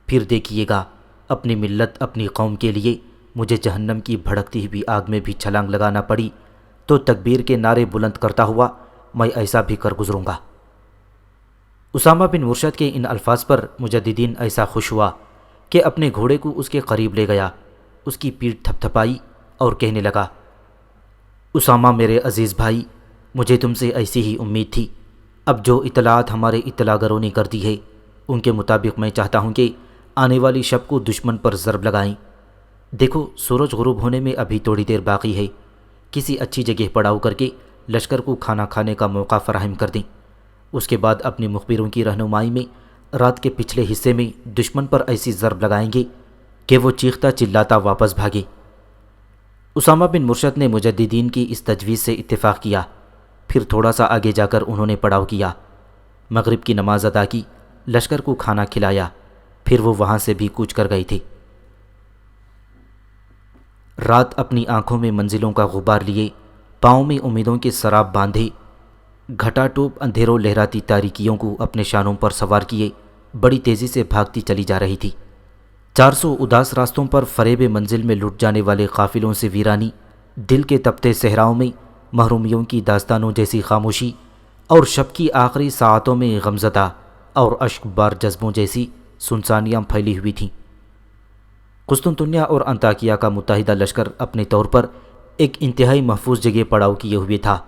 پھر دیکھیے گا اپنی ملت اپنی قوم کے لیے مجھے جہنم کی بھڑکتی ہوئی آگ میں بھی چھلانگ لگانا پڑی تو تکبیر کے نعرے بلند کرتا ہوا میں ایسا بھی کر گزروں گا۔ اسامہ بن مرشد کے ان الفاظ پر مجددین ایسا خوش ہوا کہ اپنے گھوڑے کو اس کے قریب لے گیا، اس کی پیٹھ تھپ تھپائی اور کہنے لگا، اسامہ میرے عزیز بھائی، مجھے تم سے ایسی ہی امید تھی۔ اب جو اطلاعات ہمارے اطلاع گروں نے کر دی ہے ان کے مطابق میں چاہتا ہوں کہ آنے والی شب کو دشمن پر ضرب لگائیں۔ دیکھو سورج غروب ہونے میں ابھی تھوڑی دیر باقی ہے، کسی اچھی جگہ پڑاؤ کر کے لشکر کو کھانا کھانے کا موقع فراہم کر دیں۔ اس کے بعد اپنی مخبروں کی رہنمائی میں رات کے پچھلے حصے میں دشمن پر ایسی ضرب لگائیں گے کہ وہ چیختا چلاتا واپس بھاگے۔ اسامہ بن مرشد نے مجددین کی اس تجویز سے اتفاق کیا۔ پھر تھوڑا سا آگے جا کر انہوں نے پڑاؤ کیا، مغرب کی نماز ادا کی، لشکر کو کھانا کھلایا، پھر وہ وہاں سے بھی کوچ کر گئی تھی۔ رات اپنی آنکھوں میں منزلوں کا غبار لیے، پاؤں میں امیدوں کے سراب باندھے، گھٹا ٹوپ اندھیروں لہراتی تاریکیوں کو اپنے شانوں پر سوار کیے بڑی تیزی سے بھاگتی چلی جا رہی تھی۔ 400 اداس راستوں پر فریب منزل میں لٹ جانے والے قافلوں سے ویرانی، دل کے تپتے صحراؤں میں محرومیوں کی داستانوں جیسی خاموشی، اور شب کی آخری ساعتوں میں غمزدہ اور اشک بار جذبوں جیسی سنسانیاں پھیلی ہوئی تھیں۔ قسطنطنیہ اور انطاکیہ کا متحدہ لشکر اپنے طور پر ایک انتہائی محفوظ جگہ پڑاؤ کیے ہوئے تھا۔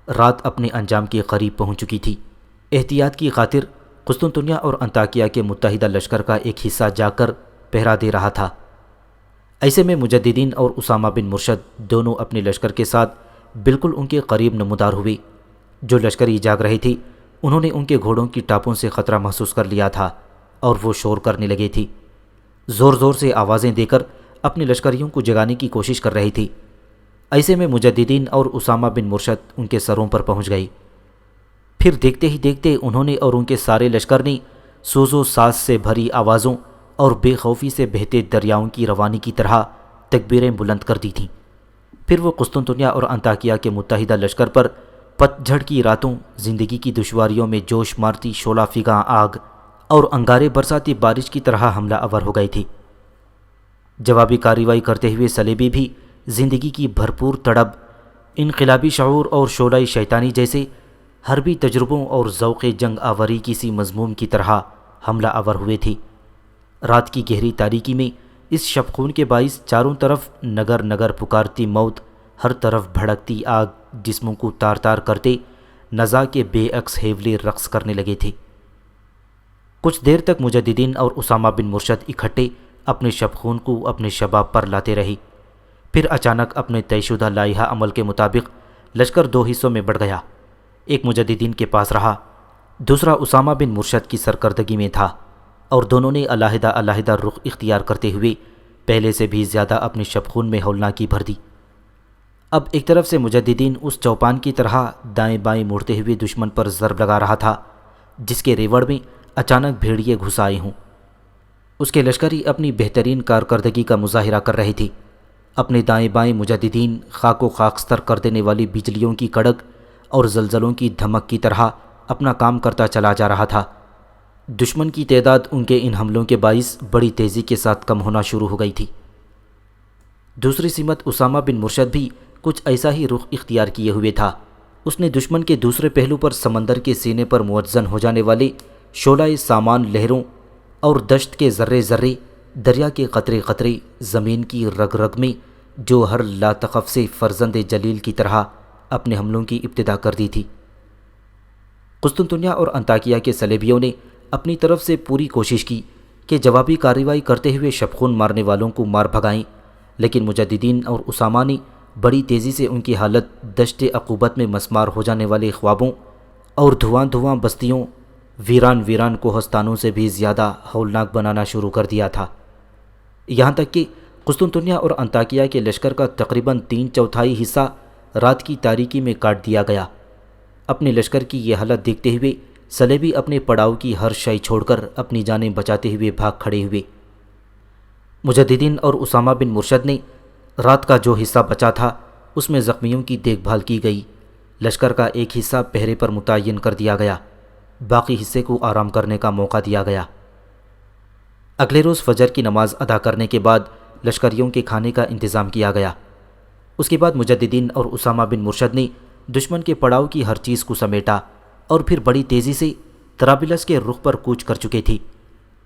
رات اپنے انجام کے قریب پہنچ چکی تھی۔ احتیاط کی خاطر قسطنطنیہ اور انطاکیہ کے متحدہ لشکر کا ایک حصہ جا کر پہرا دے رہا تھا۔ ایسے میں مجددین اور اسامہ بن مرشد دونوں اپنے لشکر کے ساتھ بالکل ان کے قریب نمودار ہوئے۔ جو لشکری جاگ رہے تھے انہوں نے ان کے گھوڑوں کی ٹاپوں سے خطرہ محسوس کر لیا تھا اور وہ شور کرنے لگے تھے، زور زور سے آوازیں دے کر اپنے لشکریوں کو جگانے کی کوشش کر رہی تھی۔ ایسے میں مجددین اور اسامہ بن مرشد ان کے سروں پر پہنچ گئی۔ پھر دیکھتے ہی دیکھتے انہوں نے اور ان کے سارے لشکر نے سوز و ساز سے بھری آوازوں اور بے خوفی سے بہتے دریاؤں کی روانی کی طرح تکبیریں بلند کر دی تھیں۔ پھر وہ قسطنطنیہ اور انطاکیہ کے متحدہ لشکر پر پت جھڑ کی راتوں، زندگی کی دشواریوں میں جوش مارتی شعلہ فگاں آگ اور انگارے برساتی بارش کی طرح حملہ آور ہو گئی تھی۔ جوابی کارروائی کرتے ہوئے صلیبی بھی زندگی کی بھرپور تڑب، انقلابی شعور اور شعلہ شیطانی جیسے حربی تجربوں اور ذوق جنگ آوری کسی مضموم کی طرح حملہ آور ہوئے تھے۔ رات کی گہری تاریکی میں اس شبخون کے باعث چاروں طرف نگر نگر پکارتی موت، ہر طرف بھڑکتی آگ جسموں کو تار تار کرتے نزا کے بے عکس ہیولے رقص کرنے لگے تھے۔ کچھ دیر تک مجددین اور اسامہ بن مرشد اکٹھے اپنے شبخون کو اپنے شباب پر لاتے رہے۔ پھر اچانک اپنے طے شدہ لائحہ عمل کے مطابق لشکر دو حصوں میں بڑھ گیا۔ ایک مجددین کے پاس رہا، دوسرا اسامہ بن مرشد کی سرکردگی میں تھا، اور دونوں نے علیحدہ علیحدہ رخ اختیار کرتے ہوئے پہلے سے بھی زیادہ اپنی شبخون میں ہولناکی بھر دی۔ اب ایک طرف سے مجددین اس چوپان کی طرح دائیں بائیں مڑتے ہوئے دشمن پر ضرب لگا رہا تھا جس کے ریوڑ میں اچانک بھیڑیے گھس آئے ہوں۔ اس کے لشکری اپنی بہترین کارکردگی کا مظاہرہ کر رہے تھے۔ اپنے دائیں بائیں مجددین خاک و خاکستر کر دینے والی بجلیوں کی کڑک اور زلزلوں کی دھمک کی طرح اپنا کام کرتا چلا جا رہا تھا۔ دشمن کی تعداد ان کے ان حملوں کے باعث بڑی تیزی کے ساتھ کم ہونا شروع ہو گئی تھی۔ دوسری سمت اسامہ بن مرشد بھی کچھ ایسا ہی رخ اختیار کیے ہوئے تھا۔ اس نے دشمن کے دوسرے پہلو پر سمندر کے سینے پر موزن ہو جانے والے شعلہ سامان لہروں اور دشت کے ذرے ذرے، دریا کے قطرے قطرے، زمین کی رگ رگ میں جو ہر لاتقف سے فرزند جلیل کی طرح اپنے حملوں کی ابتدا کر دی تھی۔ قسطنطنیہ اور انطاکیہ کے صلیبیوں نے اپنی طرف سے پوری کوشش کی کہ جوابی کارروائی کرتے ہوئے شبخون مارنے والوں کو مار بھگائیں، لیکن مجددین اور اسامہ نے بڑی تیزی سے ان کی حالت دشت عقوبت میں مسمار ہو جانے والے خوابوں اور دھواں دھواں بستیوں، ویران ویران کوہستانوں سے بھی زیادہ ہولناک بنانا شروع کر دیا تھا۔ یہاں تک کہ قسطنطنیہ اور انطاکیہ کے لشکر کا تقریباً 3/4 حصہ رات کی تاریکی میں کاٹ دیا گیا۔ اپنے لشکر کی یہ حالت دیکھتے ہوئے صلیبی اپنے پڑاؤ کی ہر شے چھوڑ کر اپنی جانیں بچاتے ہوئے بھاگ کھڑے ہوئے۔ مجددین اور اسامہ بن مرشد نے رات کا جو حصہ بچا تھا اس میں زخمیوں کی دیکھ بھال کی گئی۔ لشکر کا ایک حصہ پہرے پر متعین کر دیا گیا، باقی حصے کو آرام کرنے کا موقع دیا گیا۔ اگلے روز فجر کی نماز ادا کرنے کے بعد لشکریوں کے کھانے کا انتظام کیا گیا۔ اس کے بعد مجددین اور اسامہ بن مرشد نے دشمن کے پڑاؤ کی ہر چیز کو سمیٹا اور پھر بڑی تیزی سے طرابلس کے رخ پر کوچ کر چکے تھے۔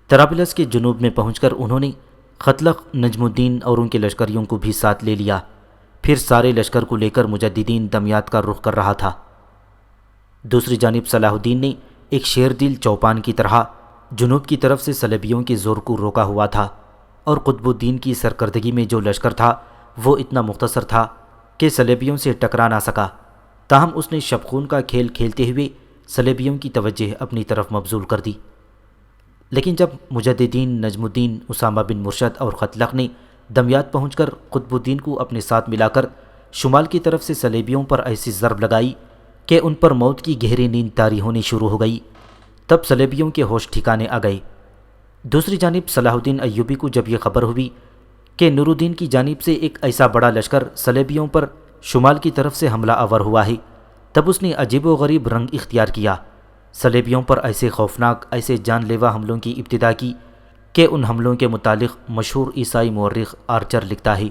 طرابلس کے جنوب میں پہنچ کر انہوں نے ختلق، نجم الدین اور ان کے لشکریوں کو بھی ساتھ لے لیا۔ پھر سارے لشکر کو لے کر مجددین دمیات کا رخ کر رہا تھا۔ دوسری جانب صلاح الدین نے ایک شیر دل چوپان کی طرح جنوب کی طرف سے صلیبیوں کے زور کو روکا ہوا تھا، اور قطب الدین کی سرکردگی میں جو لشکر تھا وہ اتنا مختصر تھا کہ صلیبیوں سے ٹکرا نہ سکا۔ تاہم اس نے شبخون کا کھیل کھیلتے ہوئے صلیبیوں کی توجہ اپنی طرف مبذول کر دی۔ لیکن جب مجددین، نجم الدین، اسامہ بن مرشد اور ختلق نے دمیات پہنچ کر قطب الدین کو اپنے ساتھ ملا کر شمال کی طرف سے صلیبیوں پر ایسی ضرب لگائی کہ ان پر موت کی گہری نیند طاری ہونی شروع ہو گئی، تب صلیبیوں کے ہوش ٹھکانے آ گئے۔ دوسری جانب صلاح الدین ایوبی کو جب یہ خبر ہوئی کہ نور الدین کی جانب سے ایک ایسا بڑا لشکر صلیبیوں پر شمال کی طرف سے حملہ آور ہوا ہے، تب اس نے عجیب و غریب رنگ اختیار کیا۔ صلیبیوں پر ایسے خوفناک، ایسے جان لیوا حملوں کی ابتدا کی کہ ان حملوں کے متعلق مشہور عیسائی مورخ آرچر لکھتا ہے،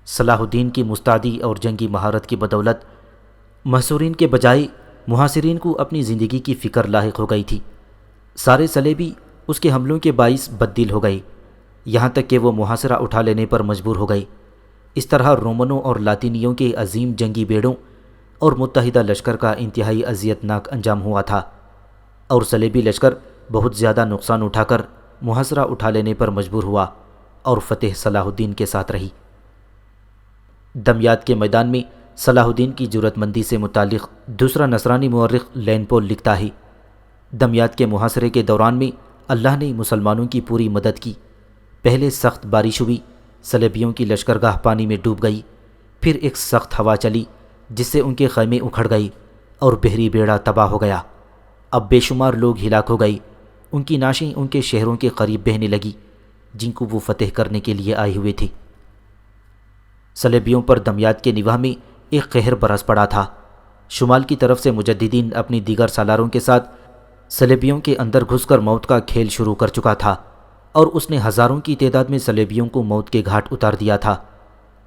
صلاح الدین کی مستعدی اور جنگی مہارت کی بدولت محصورین کے بجائے محاصرین کو اپنی زندگی کی فکر لاحق ہو گئی تھی۔ سارے صلیبی اس کے حملوں کے باعث بددل ہو گئے، یہاں تک کہ وہ محاصرہ اٹھا لینے پر مجبور ہو گئے۔ اس طرح رومنوں اور لاطینیوں کے عظیم جنگی بیڑوں اور متحدہ لشکر کا انتہائی اذیت ناک انجام ہوا تھا، اور صلیبی لشکر بہت زیادہ نقصان اٹھا کر محاصرہ اٹھا لینے پر مجبور ہوا اور فتح صلاح الدین کے ساتھ رہی۔ دمیات کے میدان میں صلاح الدین کی جرأت مندی سے متعلق دوسرا نصرانی مورخ لین پول لکھتا ہے، دمیات کے محاصرے کے دوران میں اللہ نے مسلمانوں کی پوری مدد کی۔ پہلے سخت بارش ہوئی، صلیبیوں کی لشکرگاہ پانی میں ڈوب گئی، پھر ایک سخت ہوا چلی جس سے ان کے خیمے اکھڑ گئے اور بحری بیڑا تباہ ہو گیا۔ اب بے شمار لوگ ہلاک ہو گئے، ان کی نعشیں ان کے شہروں کے قریب بہنے لگی جن کو وہ فتح کرنے کے لیے آئے ہوئے تھے۔ صلیبیوں پر دمیات کے نواح میں ایک قہر برس پڑا تھا۔ شمال کی طرف سے مجددین اپنی دیگر سالاروں کے ساتھ صلیبیوں کے اندر گھس کر موت کا کھیل شروع کر چکا تھا، اور اس نے ہزاروں کی تعداد میں صلیبیوں کو موت کے گھاٹ اتار دیا تھا۔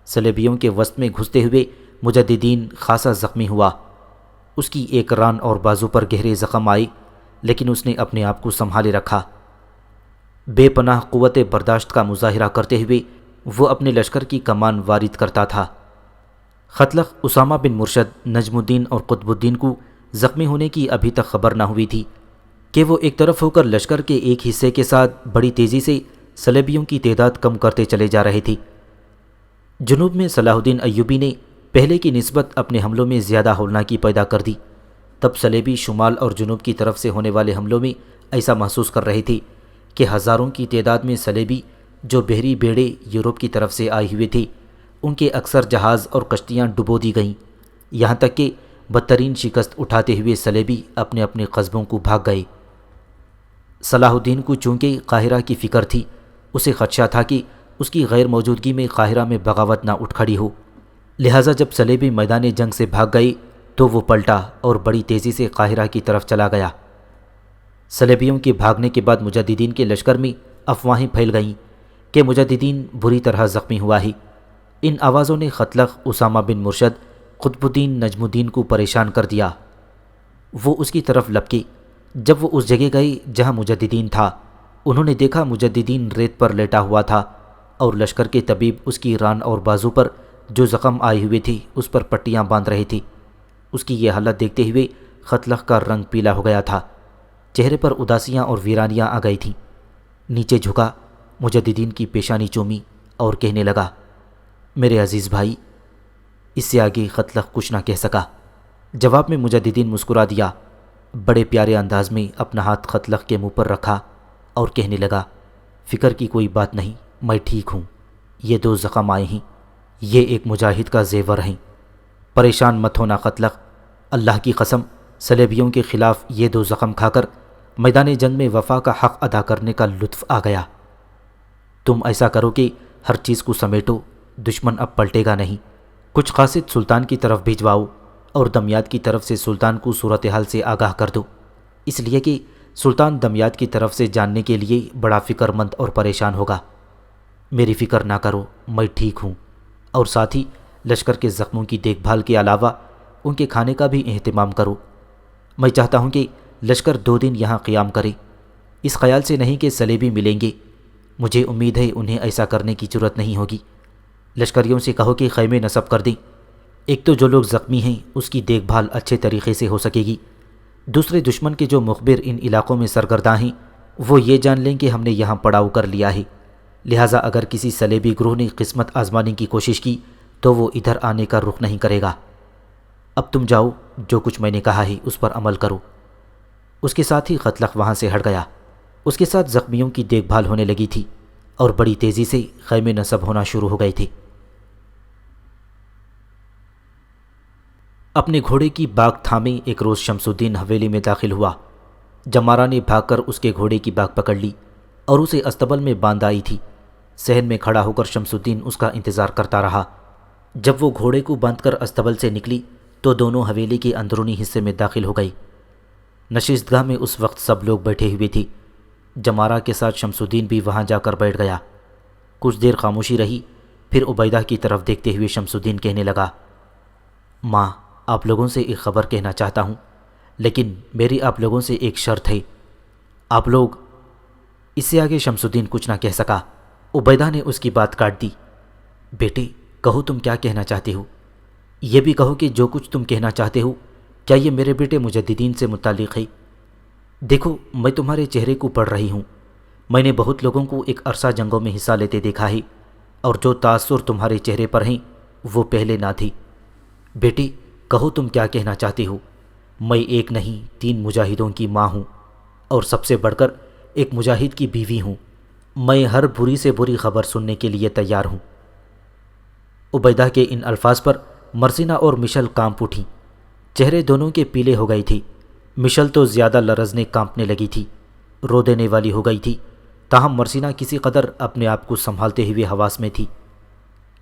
صلیبیوں کے وسط میں گھستے ہوئے مجددین خاصا زخمی ہوا۔ اس کی ایک ران اور بازو پر گہرے زخم آئے، لیکن اس نے اپنے آپ کو سنبھالے رکھا۔ بے پناہ قوت برداشت کا مظاہرہ کرتے ہوئے وہ اپنے لشکر کی کمان وارد کرتا تھا۔ ختلق، اسامہ بن مرشد، نجم الدین اور قطب الدین کو زخمی ہونے کی ابھی تک خبر نہ ہوئی تھی کہ وہ ایک طرف ہو کر لشکر کے ایک حصے کے ساتھ بڑی تیزی سے صلیبیوں کی تعداد کم کرتے چلے جا رہے تھے۔ جنوب میں صلاح الدین ایوبی نے پہلے کی نسبت اپنے حملوں میں زیادہ ہولناکی پیدا کر دی۔ تب صلیبی شمال اور جنوب کی طرف سے ہونے والے حملوں میں ایسا محسوس کر رہے تھے کہ ہزاروں کی تعداد میں صلیبی جو بحری بیڑے یورپ کی طرف سے آئے ہوئے تھے، ان کے اکثر جہاز اور کشتیاں ڈبو دی گئیں، یہاں تک کہ بدترین شکست اٹھاتے ہوئے صلیبی اپنے اپنے قصبوں کو بھاگ گئے۔ صلاح الدین کو چونکہ قاہرہ کی فکر تھی، اسے خدشہ تھا کہ اس کی غیر موجودگی میں قاہرہ میں بغاوت نہ اٹھ کھڑی ہو، لہٰذا جب صلیبی میدان جنگ سے بھاگ گئے تو وہ پلٹا اور بڑی تیزی سے قاہرہ کی طرف چلا گیا۔ صلیبیوں کے بھاگنے کے بعد مجددین کے لشکر میں افواہیں پھیل گئیں کہ مجددین بری طرح زخمی ہوا ہے۔ ان آوازوں نے ختلق، اسامہ بن مرشد، قطب الدین، نجم الدین کو پریشان کر دیا۔ وہ اس کی طرف لپکے۔ جب وہ اس جگہ گئے جہاں مجددین تھا، انہوں نے دیکھا مجددین ریت پر لیٹا ہوا تھا اور لشکر کے طبیب اس کی ران اور بازو پر جو زخم آئے ہوئے تھے اس پر پٹیاں باندھ رہے تھے۔ اس کی یہ حالت دیکھتے ہوئے ختلق کا رنگ پیلا ہو گیا تھا، چہرے پر اداسیاں اور ویرانیاں آ گئی تھیں۔ نیچے جھکا، مجددین کی پیشانی چومی اور کہنے لگا، میرے عزیز بھائی۔ اس سے آگے ختلق کچھ نہ کہہ سکا۔ جواب میں مجددین مسکرا دیا، بڑے پیارے انداز میں اپنا ہاتھ ختلق کے منہ پر رکھا اور کہنے لگا، فکر کی کوئی بات نہیں، میں ٹھیک ہوں۔ یہ 2 زخم آئے ہیں، یہ ایک مجاہد کا زیور ہیں۔ پریشان مت ہونا ختلق، اللہ کی قسم صلیبیوں کے خلاف یہ 2 زخم کھا کر میدان جنگ میں وفا کا حق ادا کرنے کا لطف آ گیا۔ تم ایسا کرو کہ ہر چیز کو سمیٹو، دشمن اب پلٹے گا نہیں۔ کچھ قاصد سلطان کی طرف بھیجواؤ اور دمیات کی طرف سے سلطان کو صورتحال سے آگاہ کر دو، اس لیے کہ سلطان دمیات کی طرف سے جاننے کے لیے بڑا فکر مند اور پریشان ہوگا۔ میری فکر نہ کرو، میں ٹھیک ہوں، اور ساتھ ہی لشکر کے زخموں کی دیکھ بھال کے علاوہ ان کے کھانے کا بھی اہتمام کرو۔ میں چاہتا ہوں کہ لشکر 2 دن یہاں قیام کرے، اس خیال سے نہیں کہ سلیبی ملیں گے، مجھے امید ہے انہیں ایسا کرنے کی ضرورت نہیں ہوگی۔ لشکریوں سے کہو کہ خیمے نصب کر دیں، ایک تو جو لوگ زخمی ہیں اس کی دیکھ بھال اچھے طریقے سے ہو سکے گی، دوسرے دشمن کے جو مخبر ان علاقوں میں سرگرداں ہیں وہ یہ جان لیں کہ ہم نے یہاں پڑاؤ کر لیا ہے، لہٰذا اگر کسی سلیبی گروہ نے قسمت آزمانے کی کوشش کی تو وہ ادھر آنے کا رخ نہیں کرے گا۔ اب تم جاؤ، جو کچھ میں نے کہا ہے اس پر عمل کرو۔ اس کے ساتھ ہی قتلق وہاں سے ہٹ گیا۔ اس کے ساتھ زخمیوں کی دیکھ بھال ہونے لگی تھی اور بڑی تیزی سے خیمے نصب ہونا شروع ہو گئے تھے۔ اپنے گھوڑے کی باگ تھامے ایک روز شمس الدین حویلی میں داخل ہوا۔ جمارہ نے بھاگ کر اس کے گھوڑے کی باگ پکڑ لی اور اسے استبل میں باندھ آئی تھی۔ صحن میں کھڑا ہو کر شمس الدین اس کا انتظار کرتا رہا۔ جب وہ گھوڑے کو باندھ کر استبل سے نکلی تو دونوں حویلی کے اندرونی حصے میں داخل ہو گئی۔ نشستگاہ میں اس وقت سب لوگ بیٹھے ہوئے تھے۔ جمارہ کے ساتھ شمس الدین بھی وہاں جا کر بیٹھ گیا۔ کچھ دیر خاموشی رہی، پھر عبیدہ کی طرف دیکھتے ہوئے شمس الدین کہنے لگا، ماں، آپ لوگوں سے ایک خبر کہنا چاہتا ہوں، لیکن میری آپ لوگوں سے ایک شرط ہے۔ آپ لوگ… اس سے آگے شمس الدین کچھ نہ کہہ سکا۔ عبیدہ نے اس کی بات کاٹ دی۔ بیٹے، کہو تم کیا کہنا چاہتے ہو؟ یہ بھی کہو کہ جو کچھ تم کہنا چاہتے ہو کیا یہ میرے بیٹے مجددین سے متعلق ہے؟ دیکھو، میں تمہارے چہرے کو پڑھ رہی ہوں۔ میں نے بہت لوگوں کو ایک عرصہ جنگوں میں حصہ لیتے دیکھا ہے، اور جو تاثر تمہارے چہرے پر ہیں وہ پہلے نہ تھی۔ بیٹے، کہو تم کیا کہنا چاہتے ہو؟ میں ایک نہیں 3 مجاہدوں کی ماں ہوں، اور سب سے بڑھ کر ایک مجاہد کی بیوی ہوں۔ میں ہر بری سے بری خبر سننے کے لیے تیار ہوں۔ عبیدہ کے ان الفاظ پر مرزینہ اور مشل کانپ اٹھیں۔ چہرے دونوں کے پیلے ہو گئے تھے۔ مشل تو زیادہ لرزنے کانپنے لگی تھی، رو دینے والی ہو گئی تھی، تاہم مرزینہ کسی قدر اپنے آپ کو سنبھالتے ہوئے حواس میں تھی۔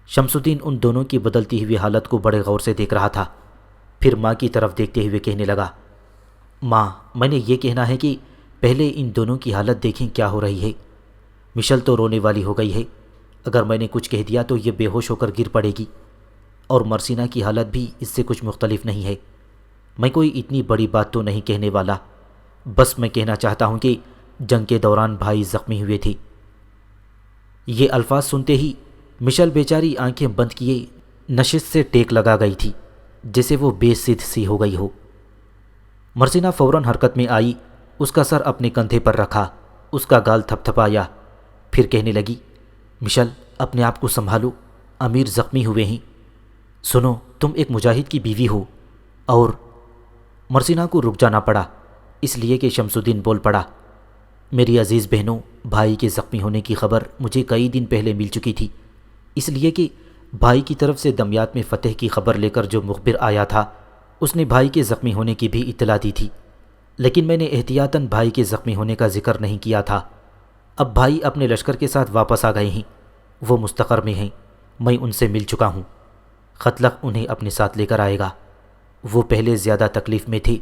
شمس الدین ان دونوں کی بدلتی ہوئی حالت کو بڑے غور سے دیکھ رہا تھا، پھر ماں کی طرف دیکھتے ہوئے کہنے لگا، ماں، میں نے یہ کہنا ہے کہ پہلے ان دونوں کی حالت دیکھیں کیا ہو رہی ہے۔ مشل تو رونے والی ہو گئی ہے، اگر میں نے کچھ کہہ دیا تو یہ بے ہوش ہو کر گر پڑے گی، اور مرسینہ کی حالت بھی اس سے کچھ مختلف نہیں ہے۔ میں کوئی اتنی بڑی بات تو نہیں کہنے والا، بس میں کہنا چاہتا ہوں کہ جنگ کے دوران بھائی زخمی ہوئے تھے۔ یہ الفاظ سنتے ہی مشل بیچاری آنکھیں بند کیے نشست سے ٹیک لگا گئی تھی، جیسے وہ بے سدھ سی ہو گئی ہو۔ مرسینہ فوراً حرکت میں آئی، اس کا سر اپنے کندھے پر رکھا، اس کا گال تھپ تھپایا، پھر کہنے لگی، مشل، اپنے آپ کو سنبھالو، امیر زخمی ہوئے ہیں۔ سنو، تم ایک مجاہد کی بیوی ہو، اور… مرسینہ کو رک جانا پڑا، اس لیے کہ شمس الدین بول پڑا، میری عزیز بہنوں، بھائی کے زخمی ہونے کی خبر مجھے کئی دن پہلے مل چکی تھی، اس لیے کہ بھائی کی طرف سے دمیات میں فتح کی خبر لے کر جو مخبر آیا تھا اس نے بھائی کے زخمی ہونے کی بھی اطلاع دی تھی، لیکن میں نے احتیاطاً بھائی کے زخمی ہونے کا ذکر نہیں کیا تھا۔ اب بھائی اپنے لشکر کے ساتھ واپس آ گئے ہیں، وہ مستقر میں ہیں، میں ان سے مل چکا ہوں، قتلق انہیں اپنے ساتھ لے کر آئے گا۔ وہ پہلے زیادہ تکلیف میں تھے،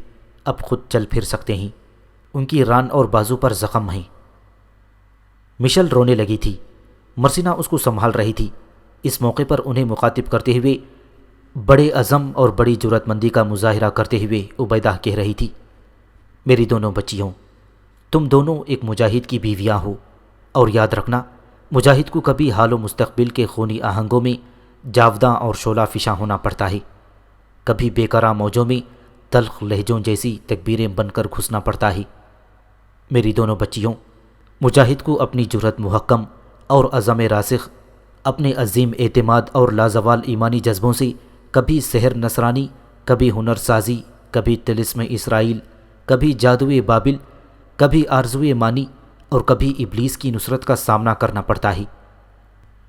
اب خود چل پھر سکتے ہیں، ان کی ران اور بازو پر زخم ہیں۔ مشل رونے لگی تھی، مرسینہ اس کو سنبھال رہی تھی۔ اس موقع پر انہیں مخاطب کرتے ہوئے بڑے عزم اور بڑی جرأت مندی کا مظاہرہ کرتے ہوئے عبیدہ کہہ رہی تھی، میری دونوں بچیوں، تم دونوں ایک مجاہد کی بیویاں ہو، اور یاد رکھنا، مجاہد کو کبھی حال و مستقبل کے خونی آہنگوں میں جاوداں اور شعلہ فشاں ہونا پڑتا ہے، کبھی بے قرار موجوں میں تلخ لہجوں جیسی تکبیریں بن کر گھسنا پڑتا ہے۔ میری دونوں بچیوں، مجاہد کو اپنی جرأت محکم اور عزم راسخ، اپنے عظیم اعتماد اور لازوال ایمانی جذبوں سے کبھی سحر نصرانی، کبھی ہنر سازی، کبھی طلسم اسرائیل، کبھی جادوئے بابل، کبھی آرزوئے مانی، اور کبھی ابلیس کی نصرت کا سامنا کرنا پڑتا ہے۔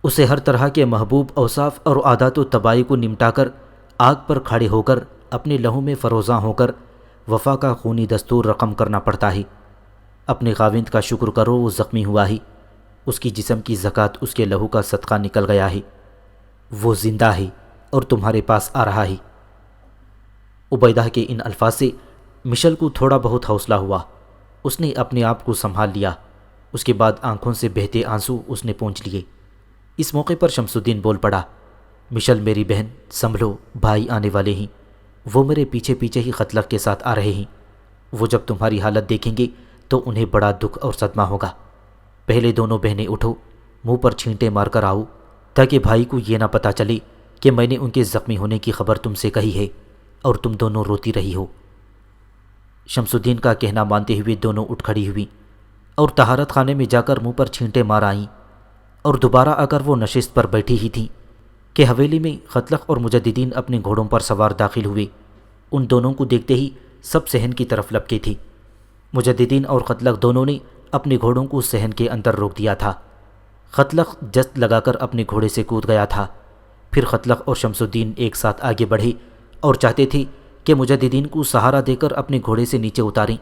اسے ہر طرح کے محبوب اوصاف اور عادات و طباع کو نمٹا کر آگ پر کھڑے ہو کر اپنے لہو میں فروزاں ہو کر وفا کا خونی دستور رقم کرنا پڑتا ہے۔ اپنے خاوند کا شکر کرو، وہ زخمی ہوا ہے، اس کی جسم کی زکوٰۃ اس کے لہو کا صدقہ نکل گیا ہے، وہ زندہ ہے اور تمہارے پاس آ رہا ہے۔ عبیدہ کے ان الفاظ سے مشل کو تھوڑا بہت حوصلہ ہوا، اس نے اپنے آپ کو سنبھال لیا۔ اس کے بعد آنکھوں سے بہتے آنسو اس نے پونچھ لیے۔ اس موقع پر شمس الدین بول پڑا، مشل میری بہن سنبھلو، بھائی آنے والے ہیں، وہ میرے پیچھے پیچھے ہی قتلغ کے ساتھ آ رہے ہیں، وہ جب تمہاری حالت دیکھیں گے تو انہیں بڑا دکھ اور صدمہ ہوگا، پہلے دونوں بہنیں اٹھو، منہ پر چھینٹے مار کر آؤ تاکہ بھائی کو یہ نہ پتہ چلے کہ میں نے ان کے زخمی ہونے کی خبر تم سے کہی ہے اور تم دونوں روتی رہی ہو۔ شمس الدین کا کہنا مانتے ہوئے دونوں اٹھ کھڑی ہوئیں اور طہارت خانے میں جا کر منہ پر چھینٹے مار آئیں، اور دوبارہ آ کر وہ نشست پر بیٹھی ہی تھیں کہ حویلی میں قتلغ اور مجددین اپنے گھوڑوں پر سوار داخل ہوئے۔ ان دونوں کو دیکھتے ہی سب صحن کی طرف لپکے تھے۔ مجددین اور قتلغ دونوں نے اپنے گھوڑوں کو صحن کے اندر روک دیا تھا۔ قتلغ جست لگا کر اپنے گھوڑے سے کود گیا تھا۔ پھر قتلغ اور شمس الدین ایک ساتھ آگے بڑھے اور چاہتے تھے کہ مجددین کو سہارا دے کر اپنے گھوڑے سے نیچے اتاریں،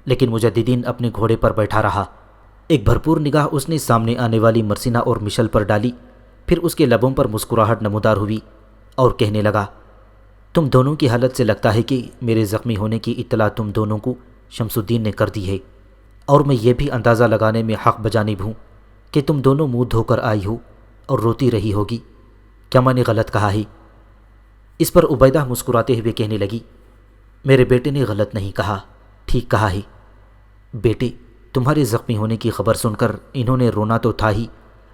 لیکن مجددین اپنے گھوڑے پر بیٹھا رہا۔ ایک بھرپور نگاہ اس نے سامنے آنے والی مرسینہ اور مشل پر ڈالی، پھر اس کے لبوں پر مسکراہٹ نمودار ہوئی اور کہنے لگا، تم دونوں کی حالت سے لگتا ہے کہ میرے زخمی ہونے کی اطلاع تم دونوں کو شمس الدین نے کر دی ہے، اور میں یہ بھی اندازہ لگانے میں حق بجانب ہوں کہ تم دونوں منہ دھو کر آئی ہو اور روتی رہی ہوگی۔ کیا میں نے غلط کہا ہے؟ اس پر عبیدہ مسکراتے ہوئے کہنے لگی، میرے بیٹے نے غلط نہیں کہا، ٹھیک کہا ہے۔ بیٹے، تمہارے زخمی ہونے کی خبر سن کر انہوں نے رونا تو تھا ہی،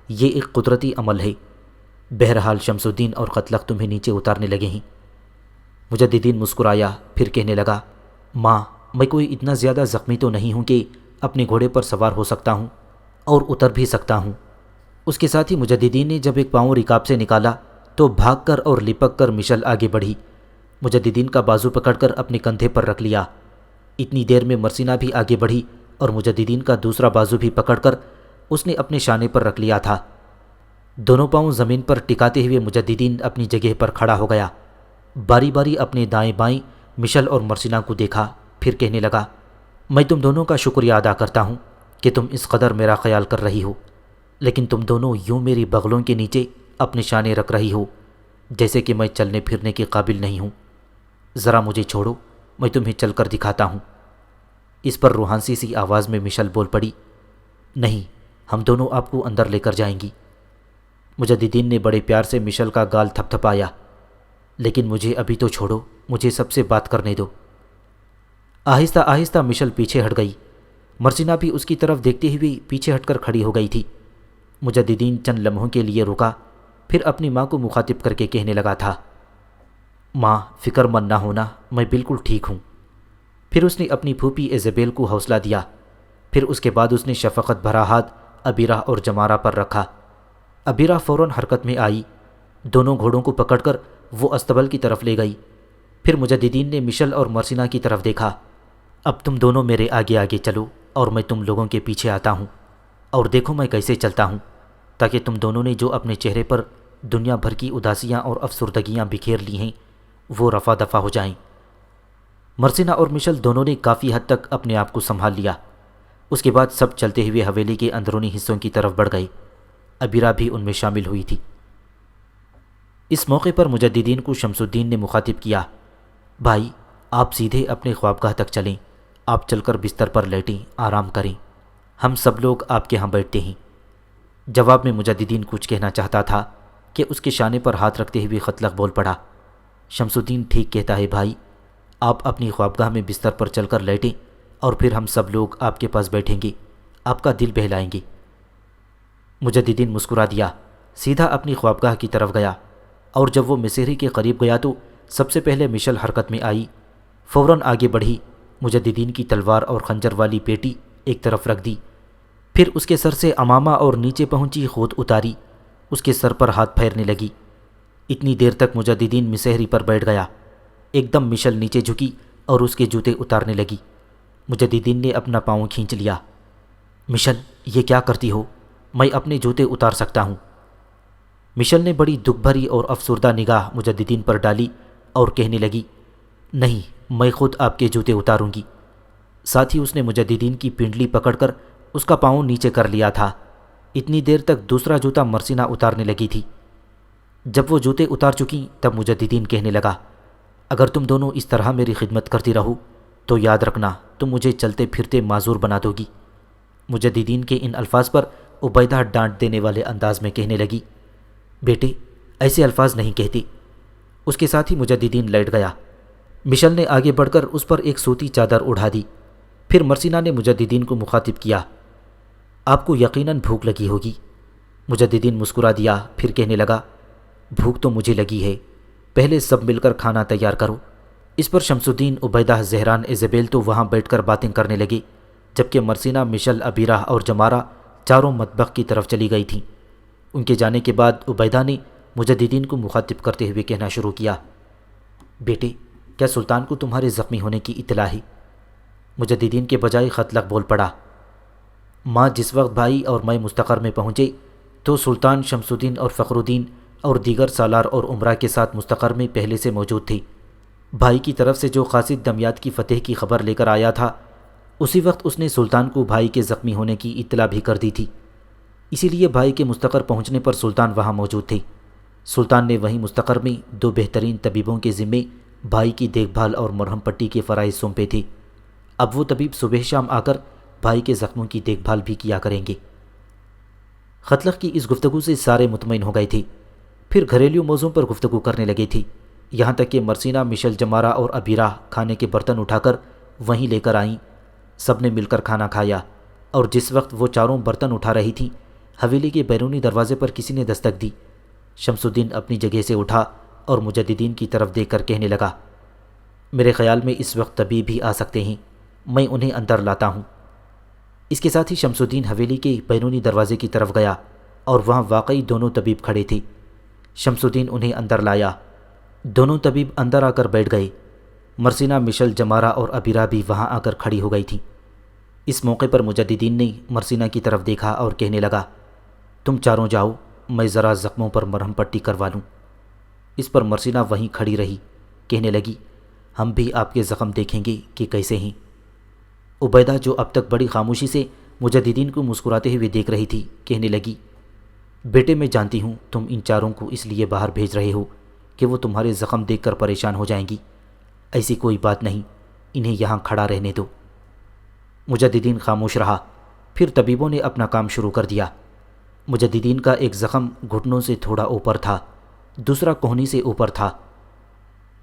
یہ ایک قدرتی عمل ہے۔ بہرحال شمس الدین اور قتلغ تمہیں نیچے اتارنے لگے ہیں۔ مجددین مسکرایا، پھر کہنے لگا، ماں، میں کوئی اتنا زیادہ زخمی تو نہیں ہوں کہ اپنے گھوڑے پر سوار ہو سکتا ہوں اور اتر بھی سکتا ہوں۔ اس کے ساتھ ہی مجددین نے جب ایک پاؤں رکاب سے نکالا تو بھاگ کر اور لپک کر مشل آگے بڑھی، مجددین کا بازو پکڑ کر اپنے کندھے پر رکھ لیا۔ اتنی دیر میں مرسینہ بھی آگے بڑھی اور مجددین کا دوسرا بازو بھی پکڑ کر اس نے اپنے شانے پر رکھ لیا تھا۔ دونوں پاؤں زمین پر ٹکاتے ہوئے مجددین اپنی جگہ پر کھڑا ہو گیا، باری باری اپنے دائیں بائیں مشل اور مرسینہ کو دیکھا، پھر کہنے لگا، میں تم دونوں کا شکریہ ادا کرتا ہوں کہ تم اس قدر میرا خیال کر رہی ہو، لیکن تم دونوں یوں میری بغلوں کے نیچے اپنے شانے رکھ رہی ہو جیسے کہ میں چلنے پھرنے کے قابل نہیں ہوں۔ ذرا مجھے چھوڑو، میں تمہیں چل کر دکھاتا ہوں۔ اس پر روحانسی سی آواز میں مشل بول پڑی، نہیں، ہم دونوں آپ کو اندر لے کر جائیں گی۔ مجددین نے بڑے پیار سے مشل کا گال تھپ تھپایا، لیکن مجھے ابھی تو چھوڑو، مجھے سب سے بات کرنے دو۔ آہستہ آہستہ مشل پیچھے ہٹ گئی، مرسینہ بھی اس کی طرف دیکھتے ہوئے پیچھے ہٹ کر کھڑی ہو گئی تھی۔ مجددین چند لمحوں کے لیے رکا، پھر اپنی ماں کو مخاطب کر کے کہنے لگا تھا، ماں، فکر مند نہ ہونا، میں بالکل ٹھیک ہوں۔ پھر اس نے اپنی پھوپھی ایزابیل کو حوصلہ دیا، پھر اس کے بعد اس نے شفقت بھرا ہاتھ ابیرہ اور جمارہ پر رکھا۔ ابیرہ فوراً حرکت میں آئی، دونوں گھوڑوں کو پکڑ کر وہ استبل کی طرف لے گئی۔ پھر مجددین نے مشل اور مرسینہ کی طرف دیکھا، اب تم دونوں میرے آگے آگے چلو اور میں تم لوگوں کے پیچھے آتا ہوں، اور دیکھو میں کیسے چلتا ہوں، تاکہ تم دونوں نے جو اپنے چہرے پر دنیا بھر کی اداسیاں اور افسردگیاں بکھیر لی ہیں وہ رفع دفع ہو جائیں۔ مرسینہ اور مشل دونوں نے کافی حد تک اپنے آپ کو سنبھال لیا۔ اس کے بعد سب چلتے ہوئے حویلی کے اندرونی حصوں کی طرف بڑھ گئے، ابیرہ بھی ان میں شامل ہوئی تھی۔ اس موقع پر مجددین کو شمس الدین نے مخاطب کیا، بھائی، آپ سیدھے اپنے خوابگاہ تک چلیں، آپ چل کر بستر پر لیٹیں، آرام کریں، ہم سب لوگ آپ کے ہاں بیٹھتے ہیں۔ جواب میں مجددین کچھ کہنا چاہتا تھا کہ اس کے شانے پر ہاتھ رکھتے ہوئے قتلغ بول پڑا، شمس الدین ٹھیک کہتا ہے بھائی، آپ اپنی خوابگاہ میں بستر پر چل کر لیٹیں اور پھر ہم سب لوگ آپ کے پاس بیٹھیں گے، آپ کا دل بہلائیں گے۔ مجددین مسکرا دیا، سیدھا اپنی خوابگاہ کی طرف گیا، اور جب وہ مسحری کے قریب گیا تو سب سے پہلے مشل حرکت میں آئی، فوراً آگے بڑھی، مجددین کی تلوار اور خنجر والی پیٹی ایک طرف رکھ دی، پھر اس کے سر سے عمامہ اور نیچے پہنچی خود اتاری، اس کے سر پر ہاتھ پھیرنے لگی۔ اتنی دیر تک مجددین مسحری پر بیٹھ گیا، ایک دم مشل نیچے جھکی اور اس کے جوتے اتارنے لگی۔ مجددین نے اپنا پاؤں کھینچ لیا، مشل، یہ کیا کرتی ہو؟ میں اپنے جوتے اتار سکتا ہوں۔ مشل نے بڑی دکھ بھری اور افسردہ نگاہ مجددین پر ڈالی اور کہنے لگی، نہیں، میں خود آپ کے جوتے اتاروں گی۔ ساتھ ہی اس نے مجددین کی پنڈلی پکڑ کر اس کا پاؤں نیچے کر لیا تھا۔ اتنی دیر تک دوسرا جوتا مرسینہ اتارنے لگی تھی۔ جب وہ جوتے اتار چکیں تب مجددین کہنے لگا، اگر تم دونوں اس طرح میری خدمت کرتی رہو تو یاد رکھنا تم مجھے چلتے پھرتے معذور بنا دو گی۔ مجددین کے ان الفاظ پر عبیدہ ڈانٹ دینے والے انداز میں کہنے لگی، بیٹے ایسے الفاظ نہیں کہتے۔ اس کے ساتھ ہی مجددین لیٹ گیا۔ مشل نے آگے بڑھ کر اس پر ایک سوتی چادر اڑا دی۔ پھر مرسینہ نے مجددین کو مخاطب کیا، آپ کو یقیناً بھوک لگی ہوگی۔ مجددین مسکرا دیا، پھر کہنے لگا، بھوک تو مجھے لگی ہے، پہلے سب مل کر کھانا تیار کرو۔ اس پر شمس الدین، عبیدہ، زہران، ایزابیل تو وہاں بیٹھ کر باتیں کرنے لگے، جبکہ مرسینہ، مشل، عبیرہ اور جمارہ چاروں مطبخ کی طرف چلی گئی تھیں۔ ان کے جانے کے بعد عبیدہ نے مجددین کو مخاطب کرتے ہوئے کہنا شروع کیا، بیٹے کیا سلطان کو تمہارے زخمی ہونے کی اطلاع ہے؟ مجددین کے بجائے خطلق بول پڑا، ماں جس وقت بھائی اور میں مستقر میں پہنچے تو سلطان شمس الدین اور فخر الدین اور دیگر سالار اور عمرہ کے ساتھ مستقر میں پہلے سے موجود تھے۔ بھائی کی طرف سے جو قاصد دمیات کی فتح کی خبر لے کر آیا تھا، اسی وقت اس نے سلطان کو بھائی کے زخمی ہونے کی اطلاع بھی کر دی تھی۔ اسی لیے بھائی کے مستقر پہنچنے پر سلطان وہاں موجود تھے۔ سلطان نے وہیں مستقر میں 2 بہترین طبیبوں کے ذمے بھائی کی دیکھ بھال اور مرہم پٹی کے فرائض سونپے تھے۔ اب وہ طبیب صبح شام آ کر بھائی کے زخموں کی دیکھ بھال بھی کیا کریں گے۔ خطلق کی اس گفتگو سے سارے مطمئن ہو گئے تھے۔ پھر گھریلو موضوع پر گفتگو کرنے لگے تھے، یہاں تک کہ مرسینہ، مشل، جمارہ اور عبیرہ کھانے کے برتن اٹھا کر وہیں لے کر آئیں۔ سب نے مل کر کھانا کھایا، اور جس وقت وہ چاروں برتن اٹھا رہی تھیں، حویلی کے بیرونی دروازے پر کسی نے دستک دی۔ شمس الدین اپنی جگہ سے اٹھا اور مجددین کی طرف دیکھ کر کہنے لگا، میرے خیال میں اس وقت طبیب بھی آ سکتے ہیں، میں انہیں اندر لاتا ہوں۔ اس کے ساتھ ہی شمس الدین حویلی کے بیرونی دروازے کی طرف گیا، اور وہاں واقعی دونوں طبیب کھڑے تھے۔ شمس الدین انہیں اندر لایا۔ دونوں طبیب اندر آ کر بیٹھ گئے۔ مرسینہ، مشل، جمارہ اور عبیرہ بھی وہاں آ کر کھڑی ہو گئی تھیں۔ اس موقع پر مجددین نے مرسینہ کی طرف دیکھا اور کہنے لگا، تم چاروں جاؤ، میں ذرا زخموں پر مرہم پٹی کروا لوں۔ اس پر مرسینہ وہیں کھڑی رہی، کہنے لگی، ہم بھی آپ کے زخم دیکھیں گے کہ کیسے ہیں۔ عبیدہ، جو اب تک بڑی خاموشی سے مجددین کو مسکراتے ہوئے دیکھ رہی تھی، کہنے لگی، بیٹے میں جانتی ہوں تم ان چاروں کو اس لیے باہر بھیج رہے ہو کہ وہ تمہارے زخم دیکھ کر پریشان ہو جائیں گی۔ ایسی کوئی بات نہیں، انہیں یہاں کھڑا رہنے دو۔ مجددین خاموش رہا۔ پھر طبیبوں نے اپنا کام شروع کر دیا۔ مجددین کا ایک زخم گھٹنوں سے تھوڑا اوپر تھا، دوسرا کوہنی سے اوپر تھا۔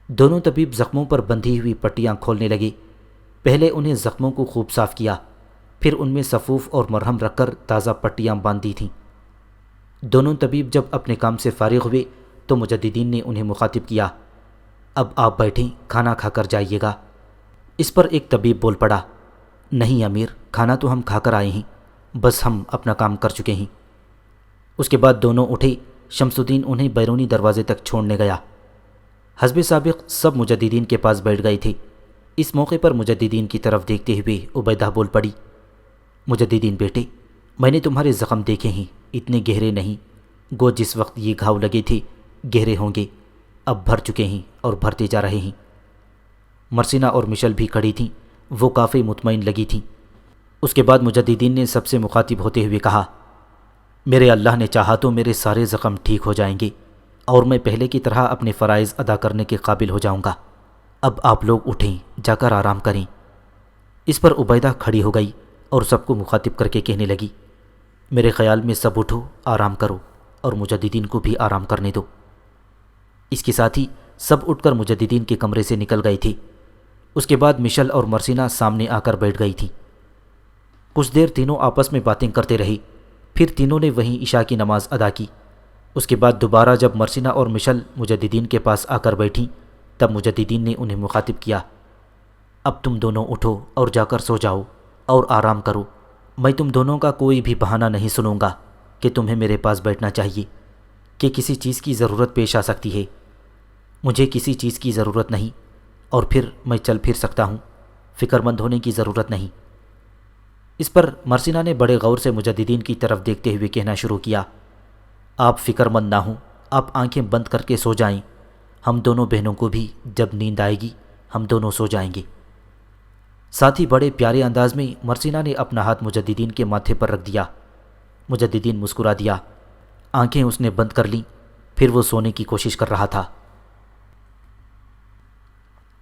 دونوں طبیب زخموں پر بندھی ہوئی پٹیاں کھولنے لگے۔ پہلے انہیں زخموں کو خوب صاف کیا، پھر ان میں سفوف اور مرہم رکھ کر تازہ پٹیاں باندھ دی تھیں۔ دونوں طبیب جب اپنے کام سے فارغ ہوئے تو مجددین نے انہیں مخاطب کیا، اب آپ بیٹھیں، کھانا کھا کر جائیے گا۔ اس پر ایک طبیب بول پڑا، نہیں امیر، کھانا تو ہم کھا کر آئے ہیں، بس ہم اپنا کام کر چکے ہیں۔ اس کے بعد دونوں اٹھے۔ شمس الدین انہیں بیرونی دروازے تک چھوڑنے گیا۔ حسب سابق سب مجددین کے پاس بیٹھ گئے تھے۔ اس موقع پر مجددین کی طرف دیکھتے ہوئے عبیدہ بول پڑی، مجددین بیٹے، میں نے تمہارے زخم دیکھے ہیں، اتنے گہرے نہیں، گو جس وقت یہ گھاؤ لگے تھے گہرے ہوں گے، اب بھر چکے ہیں اور بھرتے جا رہے ہیں۔ مرسینہ اور مشل بھی کھڑی تھیں، وہ کافی مطمئن لگی تھیں۔ اس کے بعد مجددین نے سب سے مخاطب ہوتے ہوئے کہا، میرے اللہ نے چاہا تو میرے سارے زخم ٹھیک ہو جائیں گے اور میں پہلے کی طرح اپنے فرائض ادا کرنے کے قابل ہو جاؤں گا۔ اب آپ لوگ اٹھیں، جا کر آرام کریں۔ اس پر عبیدہ کھڑی ہو گئی اور سب کو مخاطب کر کے کہنے لگی، میرے خیال میں سب اٹھو، آرام کرو اور مجددین کو بھی آرام کرنے دو۔ اس کے ساتھ ہی سب اٹھ کر مجددین کے کمرے سے نکل گئے تھے۔ اس کے بعد مشل اور مرسینہ سامنے آ کر بیٹھ گئی تھیں۔ کچھ دیر تینوں آپس میں باتیں کرتے رہے، پھر تینوں نے وہیں عشاء کی نماز ادا کی۔ اس کے بعد دوبارہ جب مرسینہ اور مشل مجددین کے پاس آ کر بیٹھیں، تب مجددین نے انہیں مخاطب کیا، اب تم دونوں اٹھو اور جا کر سو جاؤ اور آرام کرو۔ میں تم دونوں کا کوئی بھی بہانہ نہیں سنوں گا کہ تمہیں میرے پاس بیٹھنا چاہیے، کہ کسی چیز کی ضرورت پیش آ سکتی ہے۔ مجھے کسی چیز کی ضرورت نہیں، اور پھر میں چل پھر سکتا ہوں، فکر مند ہونے کی ضرورت نہیں۔ اس پر مرسینہ نے بڑے غور سے مجددین کی طرف دیکھتے ہوئے کہنا شروع کیا، آپ فکر مند نہ ہوں، آپ آنکھیں بند کر کے سو جائیں، ہم دونوں بہنوں کو بھی جب نیند آئے گی ہم دونوں سو جائیں گے۔ ساتھ ہی بڑے پیارے انداز میں مرسینہ نے اپنا ہاتھ مجددین کے ماتھے پر رکھ دیا۔ مجددین مسکرا دیا، آنکھیں اس نے بند کر لیں، پھر وہ سونے کی کوشش کر رہا تھا۔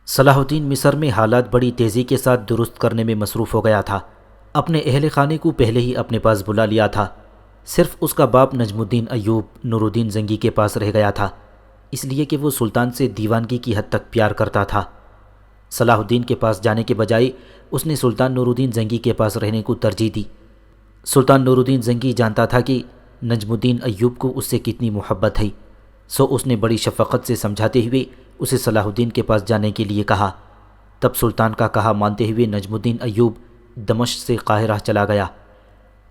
صلاح الدین مصر میں حالات بڑی تیزی کے ساتھ درست کرنے میں مصروف ہو گیا تھا۔ اپنے اہل خانے کو پہلے ہی اپنے پاس بلا لیا تھا۔ صرف اس کا باپ نجم الدین ایوب نور الدین زنگی کے پاس رہ گیا تھا، اس لیے کہ وہ سلطان سے دیوانگی کی حد تک پیار کرتا تھا۔ صلاح الدین کے پاس جانے کے بجائے اس نے سلطان نور الدین زنگی کے پاس رہنے کو ترجیح دی۔ سلطان نور الدین زنگی جانتا تھا کہ نجم الدین ایوب کو اس سے کتنی محبت ہے، سو اس نے بڑی شفقت سے سمجھاتے ہوئے اسے صلاح الدین کے پاس جانے کے لیے کہا۔ تب سلطان کا کہا مانتے ہوئے نجم الدین ایوب دمشق سے قاہرہ چلا گیا۔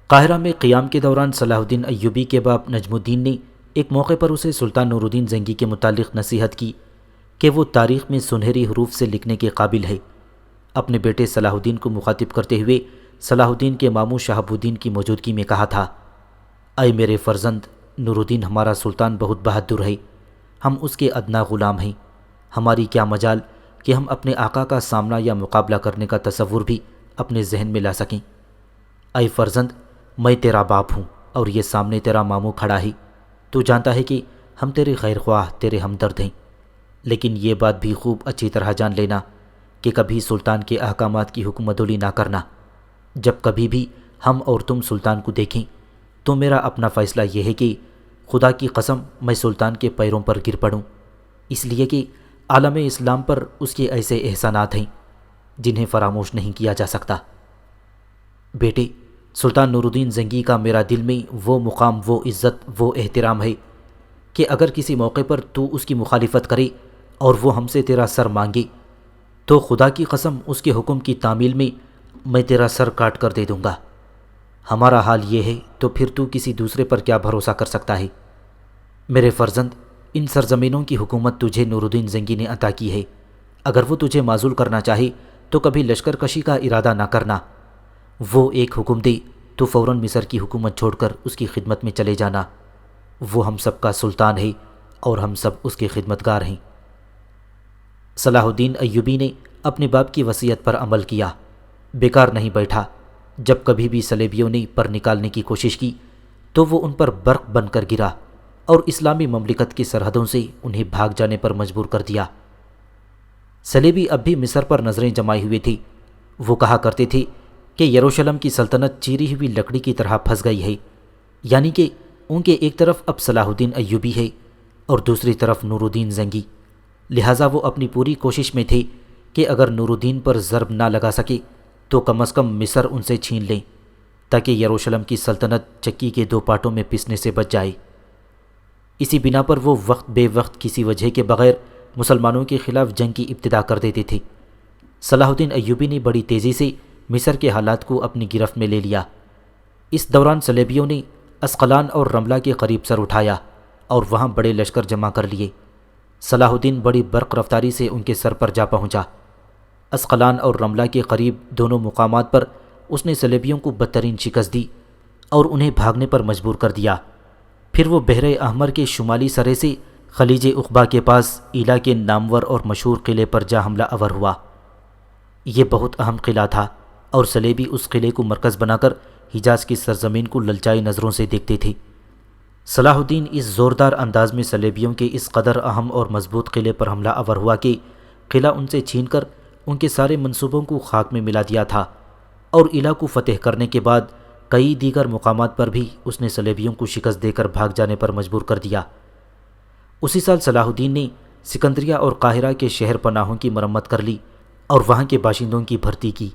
قاہرہ میں قیام کے دوران صلاح الدین ایوبی کے باپ نجم الدین نے ایک موقع پر اسے سلطان نور الدین زنگی کے متعلق نصیحت کی کہ وہ تاریخ میں سنہری حروف سے لکھنے کے قابل ہے۔ اپنے بیٹے صلاح الدین کو مخاطب کرتے ہوئے صلاح الدین کے ماموں شہاب الدین کی موجودگی میں کہا تھا، اے میرے فرزند، نور الدین ہمارا سلطان بہت بہادر ہے، ہم اس کے ادنا غلام ہیں، ہماری کیا مجال کہ ہم اپنے آقا کا سامنا یا مقابلہ کرنے کا تصور بھی اپنے ذہن میں لا سکیں۔ اے فرزند، میں تیرا باپ ہوں اور یہ سامنے تیرا ماموں کھڑا ہے، تو جانتا ہے کہ ہم تیرے خیر خواہ، تیرے ہمدرد ہیں، لیکن یہ بات بھی خوب اچھی طرح جان لینا کہ کبھی سلطان کے احکامات کی حکم عدولی نہ کرنا۔ جب کبھی بھی ہم اور تم سلطان کو دیکھیں تو میرا اپنا فیصلہ یہ ہے کہ خدا کی قسم میں سلطان کے پیروں پر گر پڑوں، اس لیے کہ عالم اسلام پر اس کے ایسے احسانات ہیں جنہیں فراموش نہیں کیا جا سکتا۔ بیٹے، سلطان نور الدین زنگی کا میرا دل میں وہ مقام، وہ عزت، وہ احترام ہے کہ اگر کسی موقع پر تو اس کی مخالفت کرے اور وہ ہم سے تیرا سر مانگے تو خدا کی قسم اس کے حکم کی تعمیل میں تیرا سر کاٹ کر دے دوں گا۔ ہمارا حال یہ ہے تو پھر تو کسی دوسرے پر کیا بھروسہ کر سکتا ہے؟ میرے فرزند، ان سرزمینوں کی حکومت تجھے نور الدین زنگی نے عطا کی ہے، اگر وہ تجھے معزول کرنا چاہے تو کبھی لشکر کشی کا ارادہ نہ کرنا۔ وہ ایک حکم دے تو فوراً مصر کی حکومت چھوڑ کر اس کی خدمت میں چلے جانا۔ وہ ہم سب کا سلطان ہے اور ہم سب اس کے خدمتگار ہیں۔ صلاح الدین ایوبی نے اپنے باپ کی وصیت پر عمل کیا، بیکار نہیں بیٹھا۔ جب کبھی بھی صلیبیوں نے پر نکالنے کی کوشش کی تو وہ ان پر برق بن کر گرا اور اسلامی مملکت کی سرحدوں سے انہیں بھاگ جانے پر مجبور کر دیا۔ صلیبی اب بھی مصر پر نظریں جمائے ہوئے تھے۔ وہ کہا کرتے تھے کہ یروشلم کی سلطنت چیری ہوئی لکڑی کی طرح پھنس گئی ہے، یعنی کہ ان کے ایک طرف اب صلاح الدین ایوبی ہے اور دوسری طرف نور الدین زنگی، لہٰذا وہ اپنی پوری کوشش میں تھے کہ اگر نور الدین پر ضرب نہ لگا سکے تو کم از کم مصر ان سے چھین لیں تاکہ یروشلم کی سلطنت چکی کے دو پارٹوں میں پسنے سے بچ جائے۔ اسی بنا پر وہ وقت بے وقت کسی وجہ کے بغیر مسلمانوں کے خلاف جنگ کی ابتدا کر دیتے تھے۔ صلاح الدین ایوبی نے بڑی تیزی سے مصر کے حالات کو اپنی گرفت میں لے لیا۔ اس دوران صلیبیوں نے اسقلان اور رملہ کے قریب سر اٹھایا اور وہاں بڑے لشکر جمع کر لیے۔ صلاح الدین بڑی برق رفتاری سے ان کے سر پر جا پہنچا۔ اسقلان اور رملہ کے قریب دونوں مقامات پر اس نے صلیبیوں کو بدترین شکست دی اور انہیں بھاگنے پر مجبور کر دیا۔ پھر وہ بحر احمر کے شمالی سرے سے خلیج عقبہ کے پاس ایلا کے نامور اور مشہور قلعے پر جا حملہ آور ہوا۔ یہ بہت اہم قلعہ تھا اور صلیبی اس قلعے کو مرکز بنا کر حجاز کی سرزمین کو للچائی نظروں سے دیکھتے تھے۔ صلاح الدین اس زوردار انداز میں صلیبیوں کے اس قدر اہم اور مضبوط قلعے پر حملہ آور ہوا کہ قلعہ ان سے چھین کر ان کے سارے منصوبوں کو خاک میں ملا دیا تھا، اور ایلا کو فتح کرنے کے بعد کئی دیگر مقامات پر بھی اس نے صلیبیوں کو شکست دے کر بھاگ جانے پر مجبور کر دیا۔ اسی سال صلاح الدین نے سکندریہ اور قاہرہ کے شہر پناہوں کی مرمت کر لی اور وہاں کے باشندوں کی بھرتی کی۔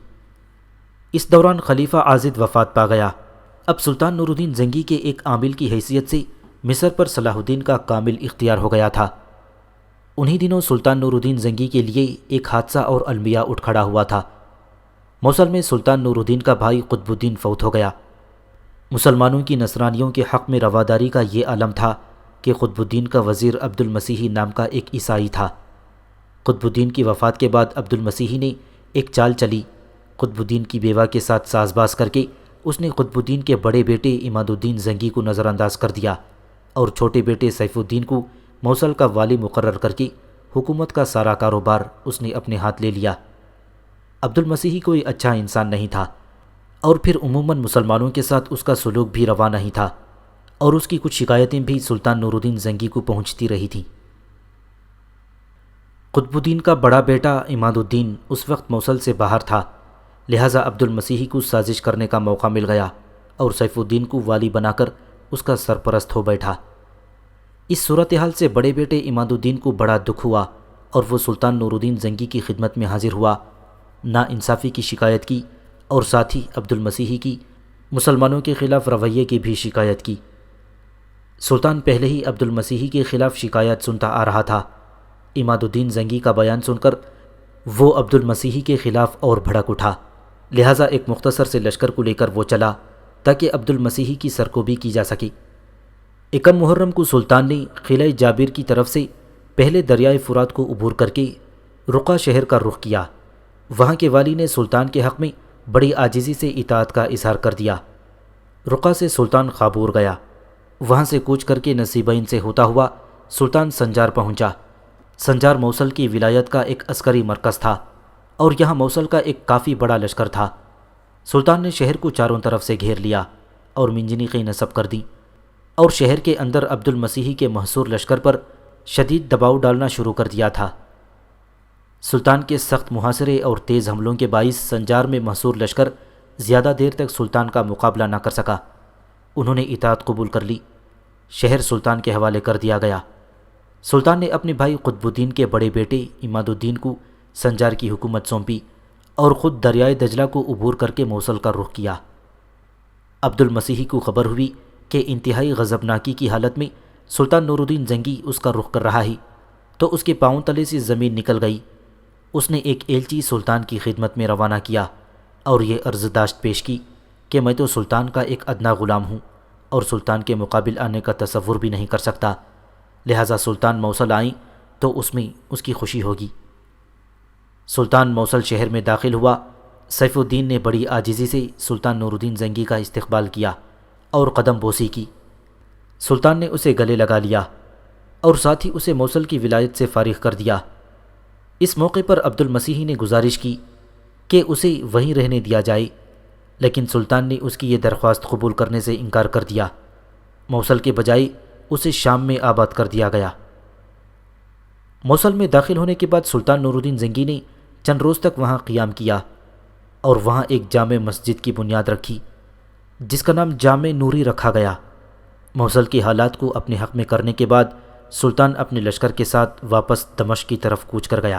اس دوران خلیفہ عاضد وفات پا گیا۔ اب سلطان نور الدین زنگی کے ایک عامل کی حیثیت سے مصر پر صلاح الدین کا کامل اختیار ہو گیا تھا۔ انہی دنوں سلطان نور الدین زنگی کے لیے ایک حادثہ اور المیہ اٹھ کھڑا ہوا تھا۔ موصل میں سلطان نور الدین کا بھائی قطب الدین فوت ہو گیا۔ مسلمانوں کی نصرانیوں کے حق میں رواداری کا یہ عالم تھا کہ قطب الدین کا وزیر عبد المسیحی نام کا ایک عیسائی تھا۔ قطب الدین کی وفات کے بعد عبد المسیحی نے ایک چال چلی۔ قطب الدین کی بیوہ کے ساتھ ساز باز کر کے اس نے قطب الدین کے بڑے بیٹے عماد الدین زنگی کو نظر انداز کر دیا اور چھوٹے بیٹے سیف الدین کو موصل کا والی مقرر کر کے حکومت کا سارا کاروبار اس نے اپنے ہاتھ لے لیا۔ عبد المسیحی کوئی اچھا انسان نہیں تھا، اور پھر عموماً مسلمانوں کے ساتھ اس کا سلوک بھی روا نہیں تھا، اور اس کی کچھ شکایتیں بھی سلطان نور الدین زنگی کو پہنچتی رہی تھیں۔ قطب الدین کا بڑا بیٹا عماد الدین اس وقت موصل سے باہر تھا، لہٰذا عبد المسیحی کو سازش کرنے کا موقع مل گیا اور سیف الدین کو والی بنا کر اس کا سرپرست ہو بیٹھا۔ اس صورتحال سے بڑے بیٹے عماد الدین کو بڑا دکھ ہوا اور وہ سلطان نور الدین زنگی کی خدمت میں حاضر ہوا، ناانصافی کی شکایت کی اور ساتھ ہی عبد المسیحی کی مسلمانوں کے خلاف رویے کی بھی شکایت کی۔ سلطان پہلے ہی عبد المسیحی کے خلاف شکایت سنتا آ رہا تھا۔ عماد الدین زنگی کا بیان سن کر وہ عبد المسیحی کے خلاف اور بھڑک اٹھا، لہٰذا ایک مختصر سے لشکر کو لے کر وہ چلا تاکہ عبد المسیحی کی سرکوبی کی جا سکے۔ یکم محرم کو سلطان نے قلعہ جابر کی طرف سے پہلے دریائے فرات کو عبور کر کے رقہ شہر کا رخ کیا۔ وہاں کے والی نے سلطان کے حق میں بڑی عاجزی سے اطاعت کا اظہار کر دیا۔ رقہ سے سلطان خابور گیا، وہاں سے کوچ کر کے نصیبین سے ہوتا ہوا سلطان سنجار پہنچا۔ سنجار موصل کی ولایت کا ایک عسکری مرکز تھا اور یہاں موصل کا ایک کافی بڑا لشکر تھا۔ سلطان نے شہر کو چاروں طرف سے گھیر لیا اور منجنیقیں نصب کر دیں اور شہر کے اندر عبد المسیحی کے محصور لشکر پر شدید دباؤ ڈالنا شروع کر دیا تھا۔ سلطان کے سخت محاصرے اور تیز حملوں کے باعث سنجار میں محصور لشکر زیادہ دیر تک سلطان کا مقابلہ نہ کر سکا۔ انہوں نے اطاعت قبول کر لی، شہر سلطان کے حوالے کر دیا گیا۔ سلطان نے اپنے بھائی قطب الدین کے بڑے بیٹے عماد الدین کو سنجار کی حکومت سونپی اور خود دریائے دجلہ کو عبور کر کے موصل کا رخ کیا۔ عبد المسیحی کو خبر ہوئی کہ انتہائی غضبناکی کی حالت میں سلطان نور الدین زنگی اس کا رخ کر رہا ہے، تو اس کے پاؤں تلے سے زمین نکل گئی۔ اس نے ایک ایلچی سلطان کی خدمت میں روانہ کیا اور یہ عرض داشت پیش کی کہ میں تو سلطان کا ایک ادنا غلام ہوں اور سلطان کے مقابل آنے کا تصور بھی نہیں کر سکتا، لہٰذا سلطان موصل آئیں تو اس میں اس کی خوشی ہوگی۔ سلطان موصل شہر میں داخل ہوا۔ سیف الدین نے بڑی عاجزی سے سلطان نور الدین زنگی کا استقبال کیا اور قدم بوسی کی۔ سلطان نے اسے گلے لگا لیا اور ساتھ ہی اسے موصل کی ولایت سے فارغ کر دیا۔ اس موقع پر عبد المسیحی نے گزارش کی کہ اسے وہیں رہنے دیا جائے، لیکن سلطان نے اس کی یہ درخواست قبول کرنے سے انکار کر دیا۔ موصل کے بجائے اسے شام میں آباد کر دیا گیا۔ موصل میں داخل ہونے کے بعد سلطان نور الدین زنگی نے چند روز تک وہاں قیام کیا اور وہاں ایک جامع مسجد کی بنیاد رکھی جس کا نام جامع نوری رکھا گیا۔ موصل کے حالات کو اپنے حق میں کرنے کے بعد سلطان اپنے لشکر کے ساتھ واپس دمشق کی طرف کوچ کر گیا۔